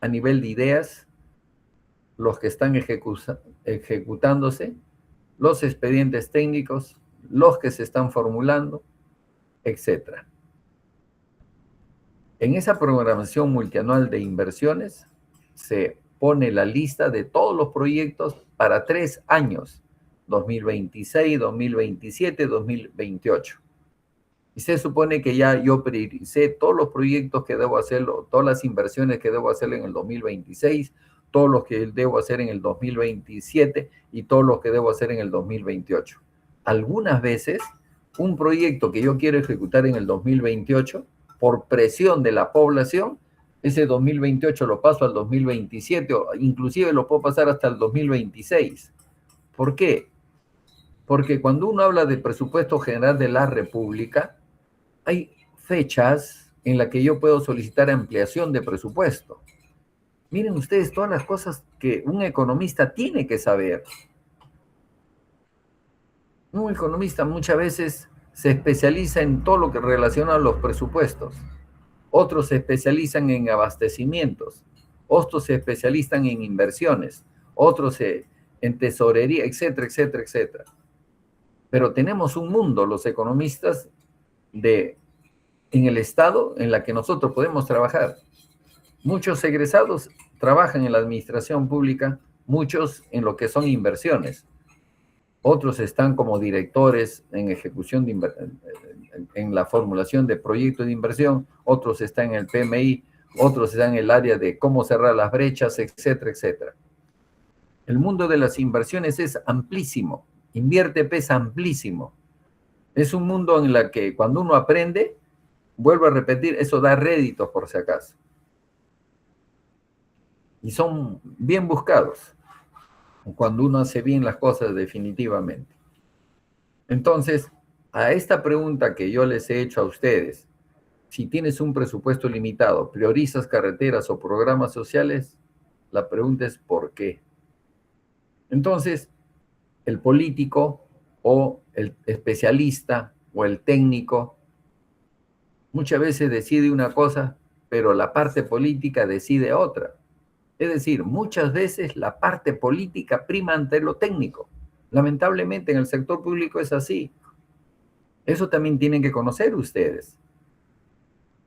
a nivel de ideas, los que están ejecutándose, los expedientes técnicos, los que se están formulando, etc. En esa programación multianual de inversiones se pone la lista de todos los proyectos para 3 años, 2026, 2027, 2028. Y se supone que ya yo prioricé todos los proyectos que debo hacer, todas las inversiones que debo hacer en el 2026, todos los que debo hacer en el 2027 y todos los que debo hacer en el 2028. Algunas veces, un proyecto que yo quiero ejecutar en el 2028, por presión de la población, ese 2028 lo paso al 2027, o inclusive lo puedo pasar hasta el 2026. ¿Por qué? Porque cuando uno habla del presupuesto general de la República, hay fechas en las que yo puedo solicitar ampliación de presupuesto. Miren ustedes todas las cosas que un economista tiene que saber. Un economista muchas veces se especializa en todo lo que relaciona a los presupuestos. Otros se especializan en abastecimientos. Otros se especializan en inversiones. Otros en tesorería, etcétera, etcétera, etcétera. Pero tenemos un mundo, los economistas, en el Estado en la que nosotros podemos trabajar. Muchos egresados trabajan en la administración pública, muchos en lo que son inversiones. Otros están como directores en ejecución en la formulación de proyectos de inversión, otros están en el PMI, otros están en el área de cómo cerrar las brechas, etcétera, etcétera. El mundo de las inversiones es amplísimo. Invierte pesa amplísimo. Es un mundo en el que cuando uno aprende, vuelvo a repetir, eso da réditos por si acaso. Y son bien buscados cuando uno hace bien las cosas definitivamente. Entonces, a esta pregunta que yo les he hecho a ustedes, si tienes un presupuesto limitado, ¿priorizas carreteras o programas sociales? La pregunta es ¿por qué? Entonces, el político o el especialista o el técnico muchas veces decide una cosa, pero la parte política decide otra. Es decir, muchas veces la parte política prima ante lo técnico. Lamentablemente en el sector público es así. Eso también tienen que conocer ustedes.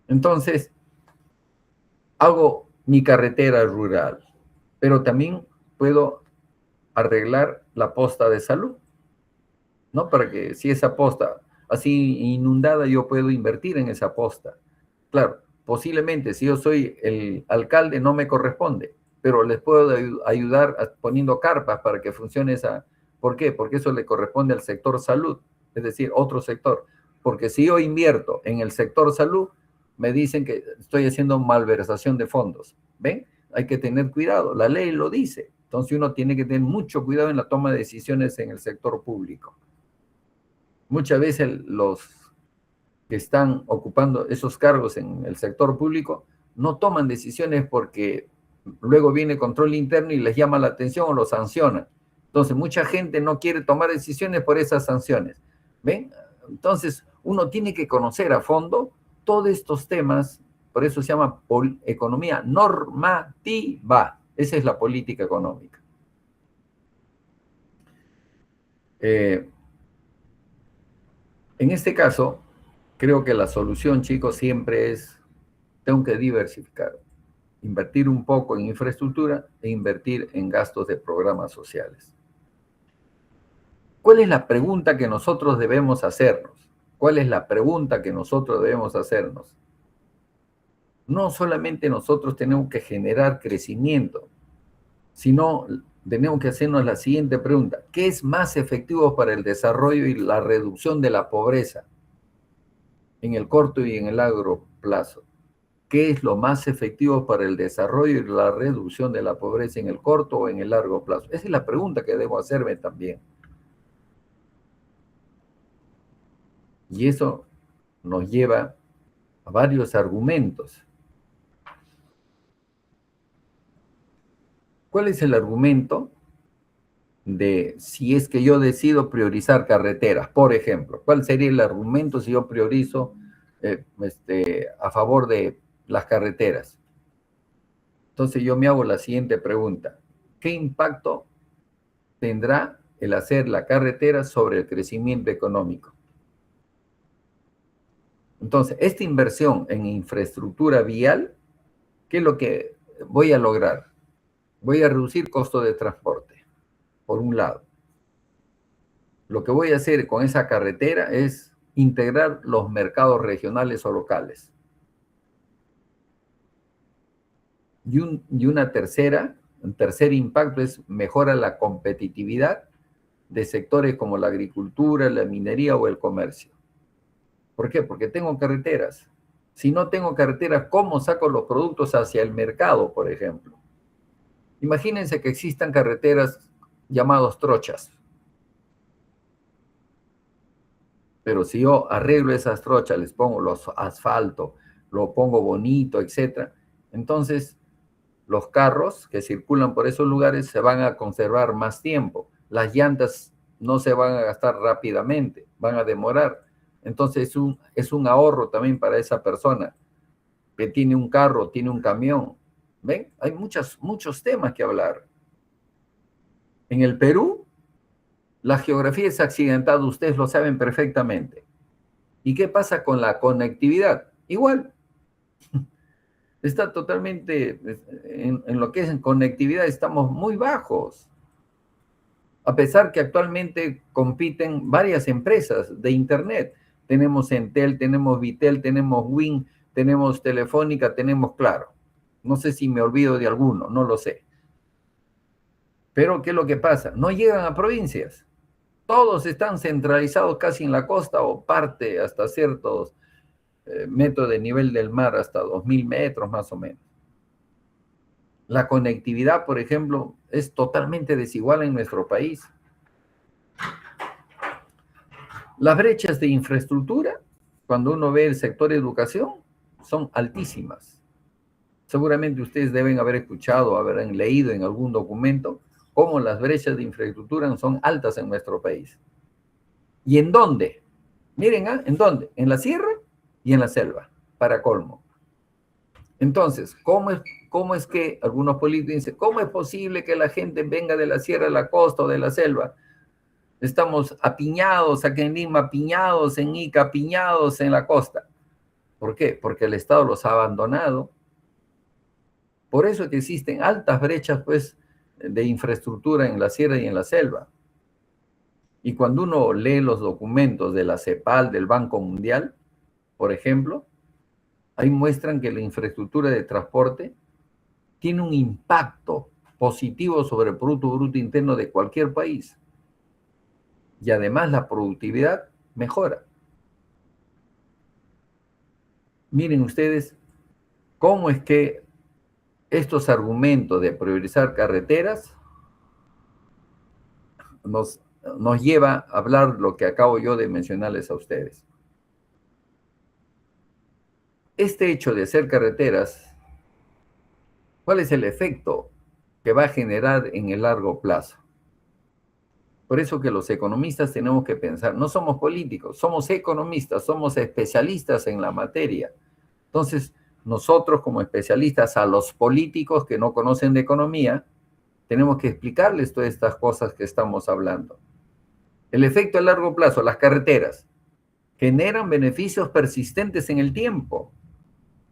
Entonces, hago mi carretera rural, pero también puedo arreglar la posta de salud, ¿no? Para que si esa posta así inundada, yo puedo invertir en esa posta. Claro, posiblemente si yo soy el alcalde no me corresponde, pero les puedo ayudar poniendo carpas para que funcione esa. ¿Por qué? Porque eso le corresponde al sector salud, es decir, otro sector. Porque si yo invierto en el sector salud, me dicen que estoy haciendo malversación de fondos. ¿Ven? Hay que tener cuidado, la ley lo dice. Entonces uno tiene que tener mucho cuidado en la toma de decisiones en el sector público. Muchas veces los que están ocupando esos cargos en el sector público no toman decisiones porque luego viene control interno y les llama la atención o los sanciona. Entonces mucha gente no quiere tomar decisiones por esas sanciones. ¿Ven? Entonces uno tiene que conocer a fondo todos estos temas, por eso se llama economía normativa. Esa es la política económica. En este caso, creo que la solución, chicos, siempre es, tengo que diversificar, invertir un poco en infraestructura e invertir en gastos de programas sociales. ¿Cuál es la pregunta que nosotros debemos hacernos? ¿Cuál es la pregunta que nosotros debemos hacernos? No solamente nosotros tenemos que generar crecimiento, sino tenemos que hacernos la siguiente pregunta. ¿Qué es más efectivo para el desarrollo y la reducción de la pobreza en el corto y en el largo plazo? ¿Qué es lo más efectivo para el desarrollo y la reducción de la pobreza en el corto o en el largo plazo? Esa es la pregunta que debo hacerme también. Y eso nos lleva a varios argumentos. ¿Cuál es el argumento de si es que yo decido priorizar carreteras? Por ejemplo, ¿cuál sería el argumento si yo priorizo a favor de las carreteras? Entonces yo me hago la siguiente pregunta. ¿Qué impacto tendrá el hacer la carretera sobre el crecimiento económico? Entonces, esta inversión en infraestructura vial, ¿qué es lo que voy a lograr? Voy a reducir costos de transporte, por un lado. Lo que voy a hacer con esa carretera es integrar los mercados regionales o locales. Y un tercer impacto es mejora la competitividad de sectores como la agricultura, la minería o el comercio. ¿Por qué? Porque tengo carreteras. Si no tengo carreteras, ¿cómo saco los productos hacia el mercado, por ejemplo? Imagínense que existan carreteras llamadas trochas. Pero si yo arreglo esas trochas, les pongo los asfalto, lo pongo bonito, etc., entonces los carros que circulan por esos lugares se van a conservar más tiempo. Las llantas no se van a gastar rápidamente, van a demorar. Entonces es un ahorro también para esa persona que tiene un carro, tiene un camión. ¿Ven? Hay muchos temas que hablar. En el Perú, la geografía es accidentada, ustedes lo saben perfectamente. ¿Y qué pasa con la conectividad? Igual. Está totalmente, en lo que es en conectividad, estamos muy bajos. A pesar que actualmente compiten varias empresas de Internet. Tenemos Entel, tenemos Vitel, tenemos Win, tenemos Telefónica, tenemos Claro. No sé si me olvido de alguno, no lo sé. Pero, ¿qué es lo que pasa? No llegan a provincias. Todos están centralizados casi en la costa o parte hasta ciertos metros de nivel del mar, hasta 2000 metros más o menos. La conectividad, por ejemplo, es totalmente desigual en nuestro país. Las brechas de infraestructura, cuando uno ve el sector educación, son altísimas. Seguramente ustedes deben haber escuchado, habrán leído en algún documento cómo las brechas de infraestructura son altas en nuestro país. ¿Y en dónde? Miren, ¿en dónde? En la sierra y en la selva, para colmo. Entonces, ¿cómo es que algunos políticos dicen, ¿cómo es posible que la gente venga de la sierra a la costa o de la selva? Estamos apiñados aquí en Lima, apiñados en Ica, apiñados en la costa. ¿Por qué? Porque el Estado los ha abandonado. Por eso es que existen altas brechas, pues, de infraestructura en la sierra y en la selva. Y cuando uno lee los documentos de la CEPAL, del Banco Mundial, por ejemplo, ahí muestran que la infraestructura de transporte tiene un impacto positivo sobre el Producto Bruto Interno de cualquier país. Y además la productividad mejora. Miren ustedes cómo es que estos argumentos de priorizar carreteras nos lleva a hablar lo que acabo yo de mencionarles a ustedes. Este hecho de hacer carreteras, ¿cuál es el efecto que va a generar en el largo plazo? Por eso que los economistas tenemos que pensar, no somos políticos, somos economistas, somos especialistas en la materia. Entonces, nosotros como especialistas a los políticos que no conocen de economía, tenemos que explicarles todas estas cosas que estamos hablando. El efecto a largo plazo, las carreteras, generan beneficios persistentes en el tiempo.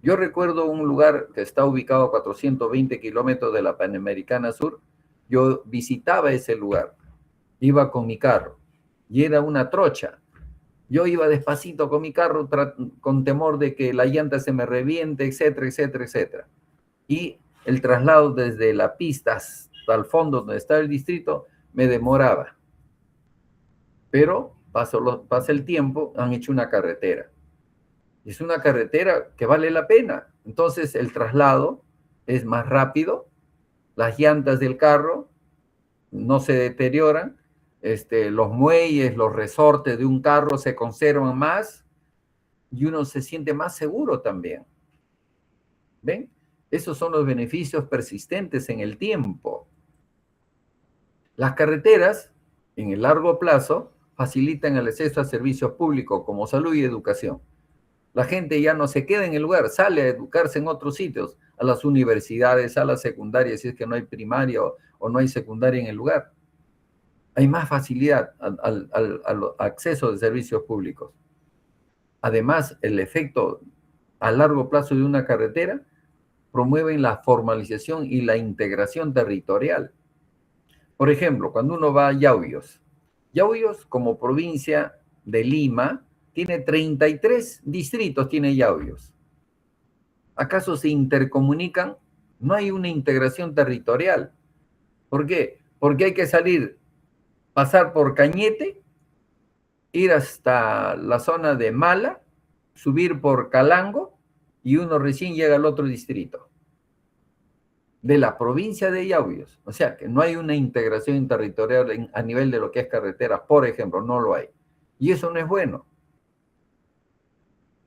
Yo recuerdo un lugar que está ubicado a 420 kilómetros de la Panamericana Sur. Yo visitaba ese lugar, iba con mi carro, y era una trocha. Yo iba despacito con mi carro con temor de que la llanta se me reviente, etcétera, etcétera, etcétera. Y el traslado desde la pista hasta el fondo donde está el distrito me demoraba. Pero pasa el tiempo, han hecho una carretera. Es una carretera que vale la pena. Entonces el traslado es más rápido, las llantas del carro no se deterioran, los muelles, los resortes de un carro se conservan más y uno se siente más seguro también. ¿Ven? Esos son los beneficios persistentes en el tiempo. Las carreteras, en el largo plazo, facilitan el acceso a servicios públicos como salud y educación. La gente ya no se queda en el lugar, sale a educarse en otros sitios, a las universidades, a las secundarias, si es que no hay primaria o no hay secundaria en el lugar. Hay más facilidad al acceso de servicios públicos. Además, el efecto a largo plazo de una carretera promueve la formalización y la integración territorial. Por ejemplo, cuando uno va a Yauyos, Yauyos como provincia de Lima tiene 33 distritos, tiene Yauyos. ¿Acaso se intercomunican? No hay una integración territorial. ¿Por qué? Porque hay que pasar por Cañete, ir hasta la zona de Mala, subir por Calango y uno recién llega al otro distrito de la provincia de Yauyos. O sea, que no hay una integración territorial a nivel de lo que es carretera, por ejemplo, no lo hay. Y eso no es bueno.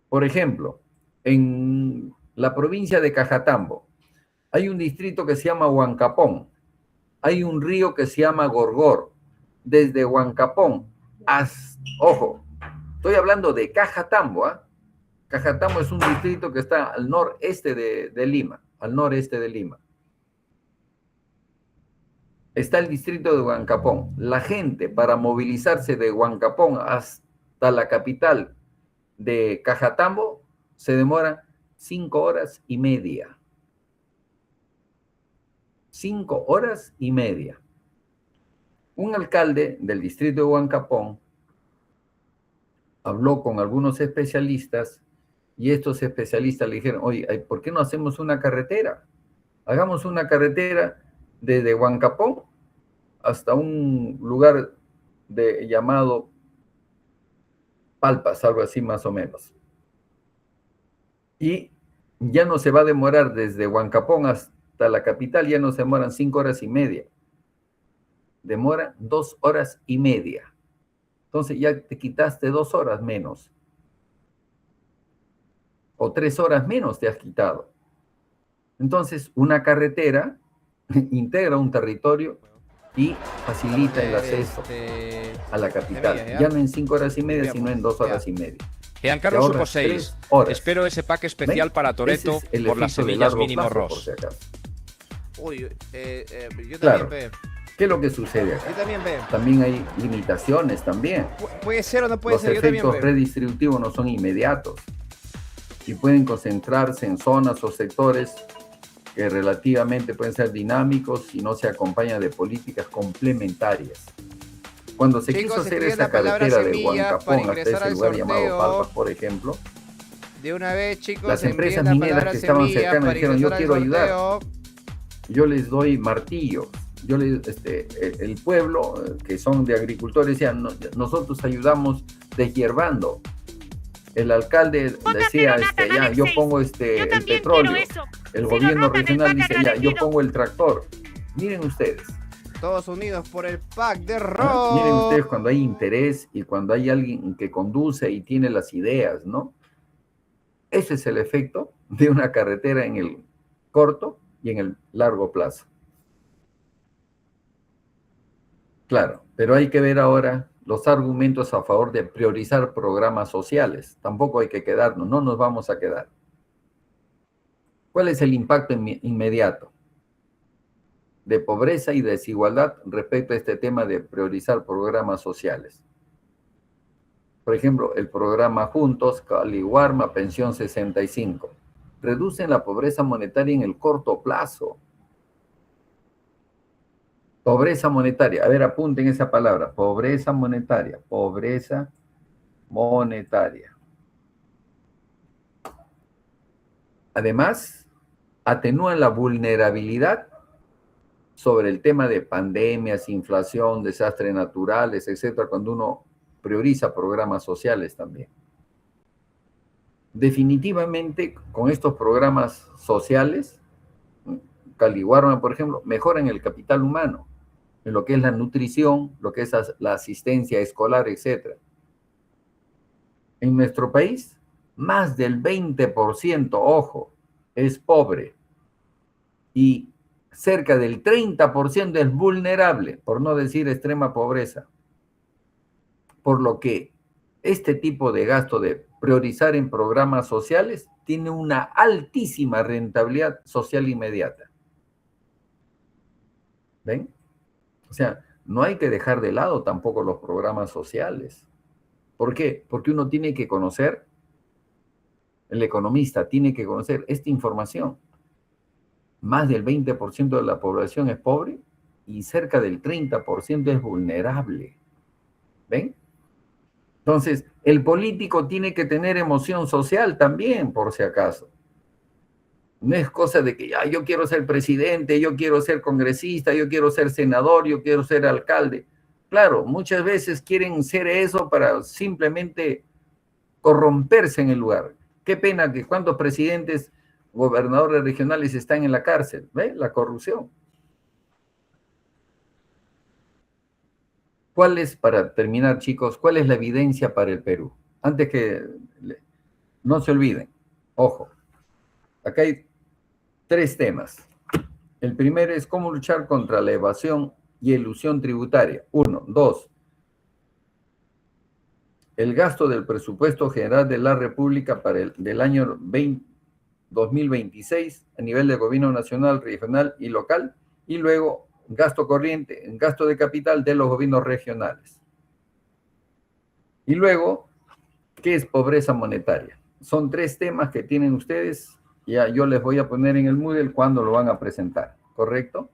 Por ejemplo, en la provincia de Cajatambo hay un distrito que se llama Huancapón, hay un río que se llama Gorgor. Desde Huancapón hasta, ojo, estoy hablando de Cajatambo, ¿eh? Cajatambo es un distrito que está al noreste de Lima, al noreste de Lima. Está el distrito de Huancapón. La gente para movilizarse de Huancapón hasta la capital de Cajatambo se demora 5 horas y media. 5 horas y media. Un alcalde del distrito de Huancapón habló con algunos especialistas y estos especialistas le dijeron, oye, ¿por qué no hacemos una carretera? Hagamos una carretera desde Huancapón hasta un lugar llamado Palpas, algo así más o menos. Y ya no se va a demorar desde Huancapón hasta la capital, ya no se demoran 5 horas y media. Demora 2 horas y media. Entonces ya te quitaste 2 horas menos. O 3 horas menos te has quitado. Entonces, una carretera integra un territorio y facilita el acceso a la capital. Ya no en 5 horas y media, sino en 2 horas y media. Giancarlo supo 6. Espero ese pack especial para Toretto por las semillas mínimo Ross. Uy, yo Claro. también veo. ¿Qué es lo que sucede acá? Yo también veo. También hay limitaciones también. Puede ser o no puede Los ser, yo también efectos veo. redistributivos no son inmediatos y pueden concentrarse en zonas o sectores que relativamente pueden ser dinámicos si no se acompaña de políticas complementarias. Cuando se Chicos, quiso hacer escriben esa la palabra carretera de semilla Huancapón para hasta ingresar ese al lugar llamado sorteo. Palpas, por ejemplo, De una vez, chicos, las envíen empresas la mineras palabra que estaban semilla cercanas para dijeron, yo ingresar al quiero ayudar. sorteo. yo les doy martillo. El pueblo, que son de agricultores, decían, nosotros ayudamos deshiervando. El alcalde decía, ya, yo pongo el petróleo. El gobierno regional dice, ya, yo pongo el tractor. Miren ustedes. Todos unidos por el pack de rock. Miren ustedes cuando hay interés y cuando hay alguien que conduce y tiene las ideas, ¿no? Ese es el efecto de una carretera en el corto y en el largo plazo. Claro, pero hay que ver ahora los argumentos a favor de priorizar programas sociales. Tampoco hay que quedarnos, no nos vamos a quedar. ¿Cuál es el impacto inmediato de pobreza y desigualdad respecto a este tema de priorizar programas sociales? Por ejemplo, el programa Juntos, Caliwarma, Pensión 65. Reducen la pobreza monetaria en el corto plazo. Pobreza monetaria. A ver, apunten esa palabra. Pobreza monetaria. Pobreza monetaria. Además, atenúan la vulnerabilidad sobre el tema de pandemias, inflación, desastres naturales, etcétera, cuando uno prioriza programas sociales también. Definitivamente, con estos programas sociales, Caliwarma, por ejemplo, mejoran el capital humano, en lo que es la nutrición, lo que es la asistencia escolar, etcétera. En nuestro país, más del 20%, ojo, es pobre. Y cerca del 30% es vulnerable, por no decir extrema pobreza. Por lo que este tipo de gasto de priorizar en programas sociales tiene una altísima rentabilidad social inmediata. ¿Ven? O sea, no hay que dejar de lado tampoco los programas sociales. ¿Por qué? Porque uno tiene que conocer, el economista tiene que conocer esta información. Más del 20% de la población es pobre y cerca del 30% es vulnerable. ¿Ven? Entonces, el político tiene que tener emoción social también, por si acaso. No es cosa de que yo quiero ser presidente, yo quiero ser congresista, yo quiero ser senador, yo quiero ser alcalde. Claro, muchas veces quieren ser eso para simplemente corromperse en el lugar. Qué pena que cuántos presidentes, gobernadores regionales están en la cárcel. ¿Ve? La corrupción. ¿Cuál es, para terminar, chicos, cuál es la evidencia para el Perú? Antes que no se olviden, ojo, acá hay 3 temas. El primero es cómo luchar contra la evasión y elusión tributaria. 1. 2. El gasto del presupuesto general de la República para del año 2026 a nivel de gobierno nacional, regional y local, y luego gasto corriente, gasto de capital de los gobiernos regionales. Y luego, ¿qué es pobreza monetaria? Son 3 temas que tienen ustedes, ya yo les voy a poner en el Moodle cuando lo van a presentar, ¿correcto?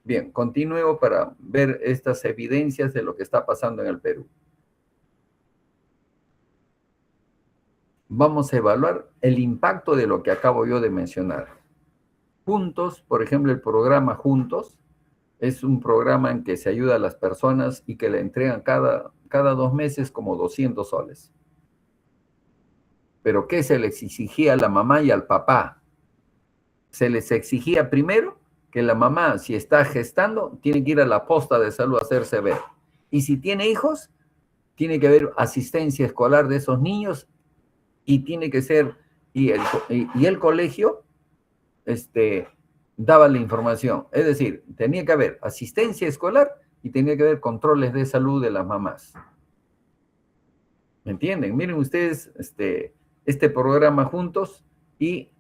Bien, continúo para ver estas evidencias de lo que está pasando en el Perú. Vamos a evaluar el impacto de lo que acabo yo de mencionar. Juntos, por ejemplo, el programa Juntos, es un programa en que se ayuda a las personas y que le entregan cada 2 meses como 200 soles. ¿Pero qué se les exigía a la mamá y al papá? Se les exigía primero que la mamá, si está gestando, tiene que ir a la posta de salud a hacerse ver. Y si tiene hijos, tiene que haber asistencia escolar de esos niños y tiene que ser, y el colegio, daba la información. Es decir, tenía que haber asistencia escolar y tenía que haber controles de salud de las mamás. ¿Me entienden? Miren ustedes este programa Juntos y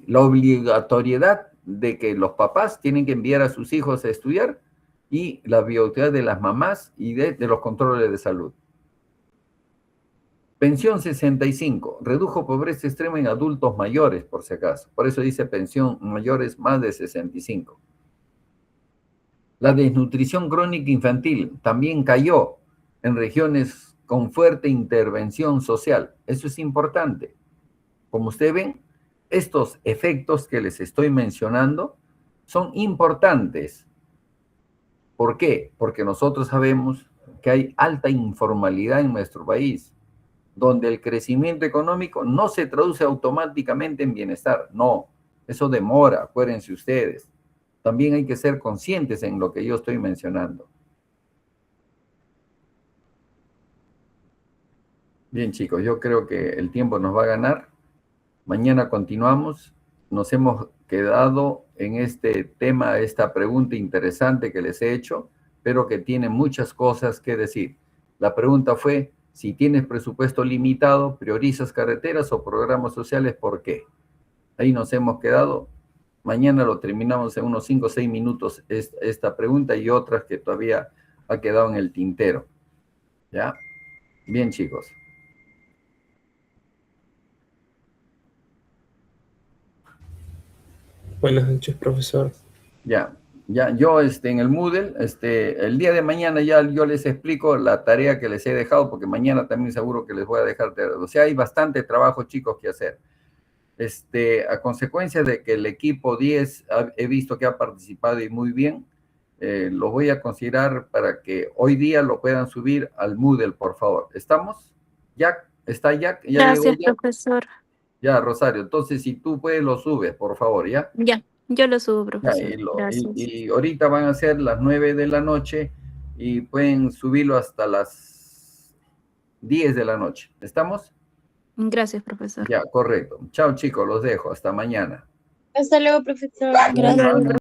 la obligatoriedad de que los papás tienen que enviar a sus hijos a estudiar y la obligatoriedad de las mamás y de los controles de salud. Pensión 65, redujo pobreza extrema en adultos mayores, por si acaso. Por eso dice pensión mayores más de 65. La desnutrición crónica infantil también cayó en regiones con fuerte intervención social. Eso es importante. Como ustedes ven, estos efectos que les estoy mencionando son importantes. ¿Por qué? Porque nosotros sabemos que hay alta informalidad en nuestro país, donde el crecimiento económico no se traduce automáticamente en bienestar. No, eso demora, acuérdense ustedes. También hay que ser conscientes en lo que yo estoy mencionando. Bien, chicos, yo creo que el tiempo nos va a ganar. Mañana continuamos. Nos hemos quedado en este tema, esta pregunta interesante que les he hecho, pero que tiene muchas cosas que decir. La pregunta fue, si tienes presupuesto limitado, ¿priorizas carreteras o programas sociales? ¿Por qué? Ahí nos hemos quedado. Mañana lo terminamos en unos 5 o 6 minutos esta pregunta y otras que todavía ha quedado en el tintero. ¿Ya? Bien, chicos. Buenas noches, profesor. Ya, yo en el Moodle, el día de mañana ya yo les explico la tarea que les he dejado, porque mañana también seguro que les voy a dejar tarea. O sea, hay bastante trabajo, chicos, que hacer. A consecuencia de que el equipo 10 he visto que ha participado y muy bien, lo voy a considerar para que hoy día lo puedan subir al Moodle, por favor. ¿Estamos? ¿Jack? ¿Está Jack? Gracias, profesor. Ya, Rosario. Entonces, si tú puedes, lo subes, por favor, ¿ya? Ya, yo lo subo, profesor. Ya, Gracias. y ahorita van a ser las 9 de la noche y pueden subirlo hasta las 10 de la noche. ¿Estamos? Gracias, profesor. Ya, correcto. Chao, chicos, los dejo. Hasta mañana. Hasta luego, profesor. Gracias.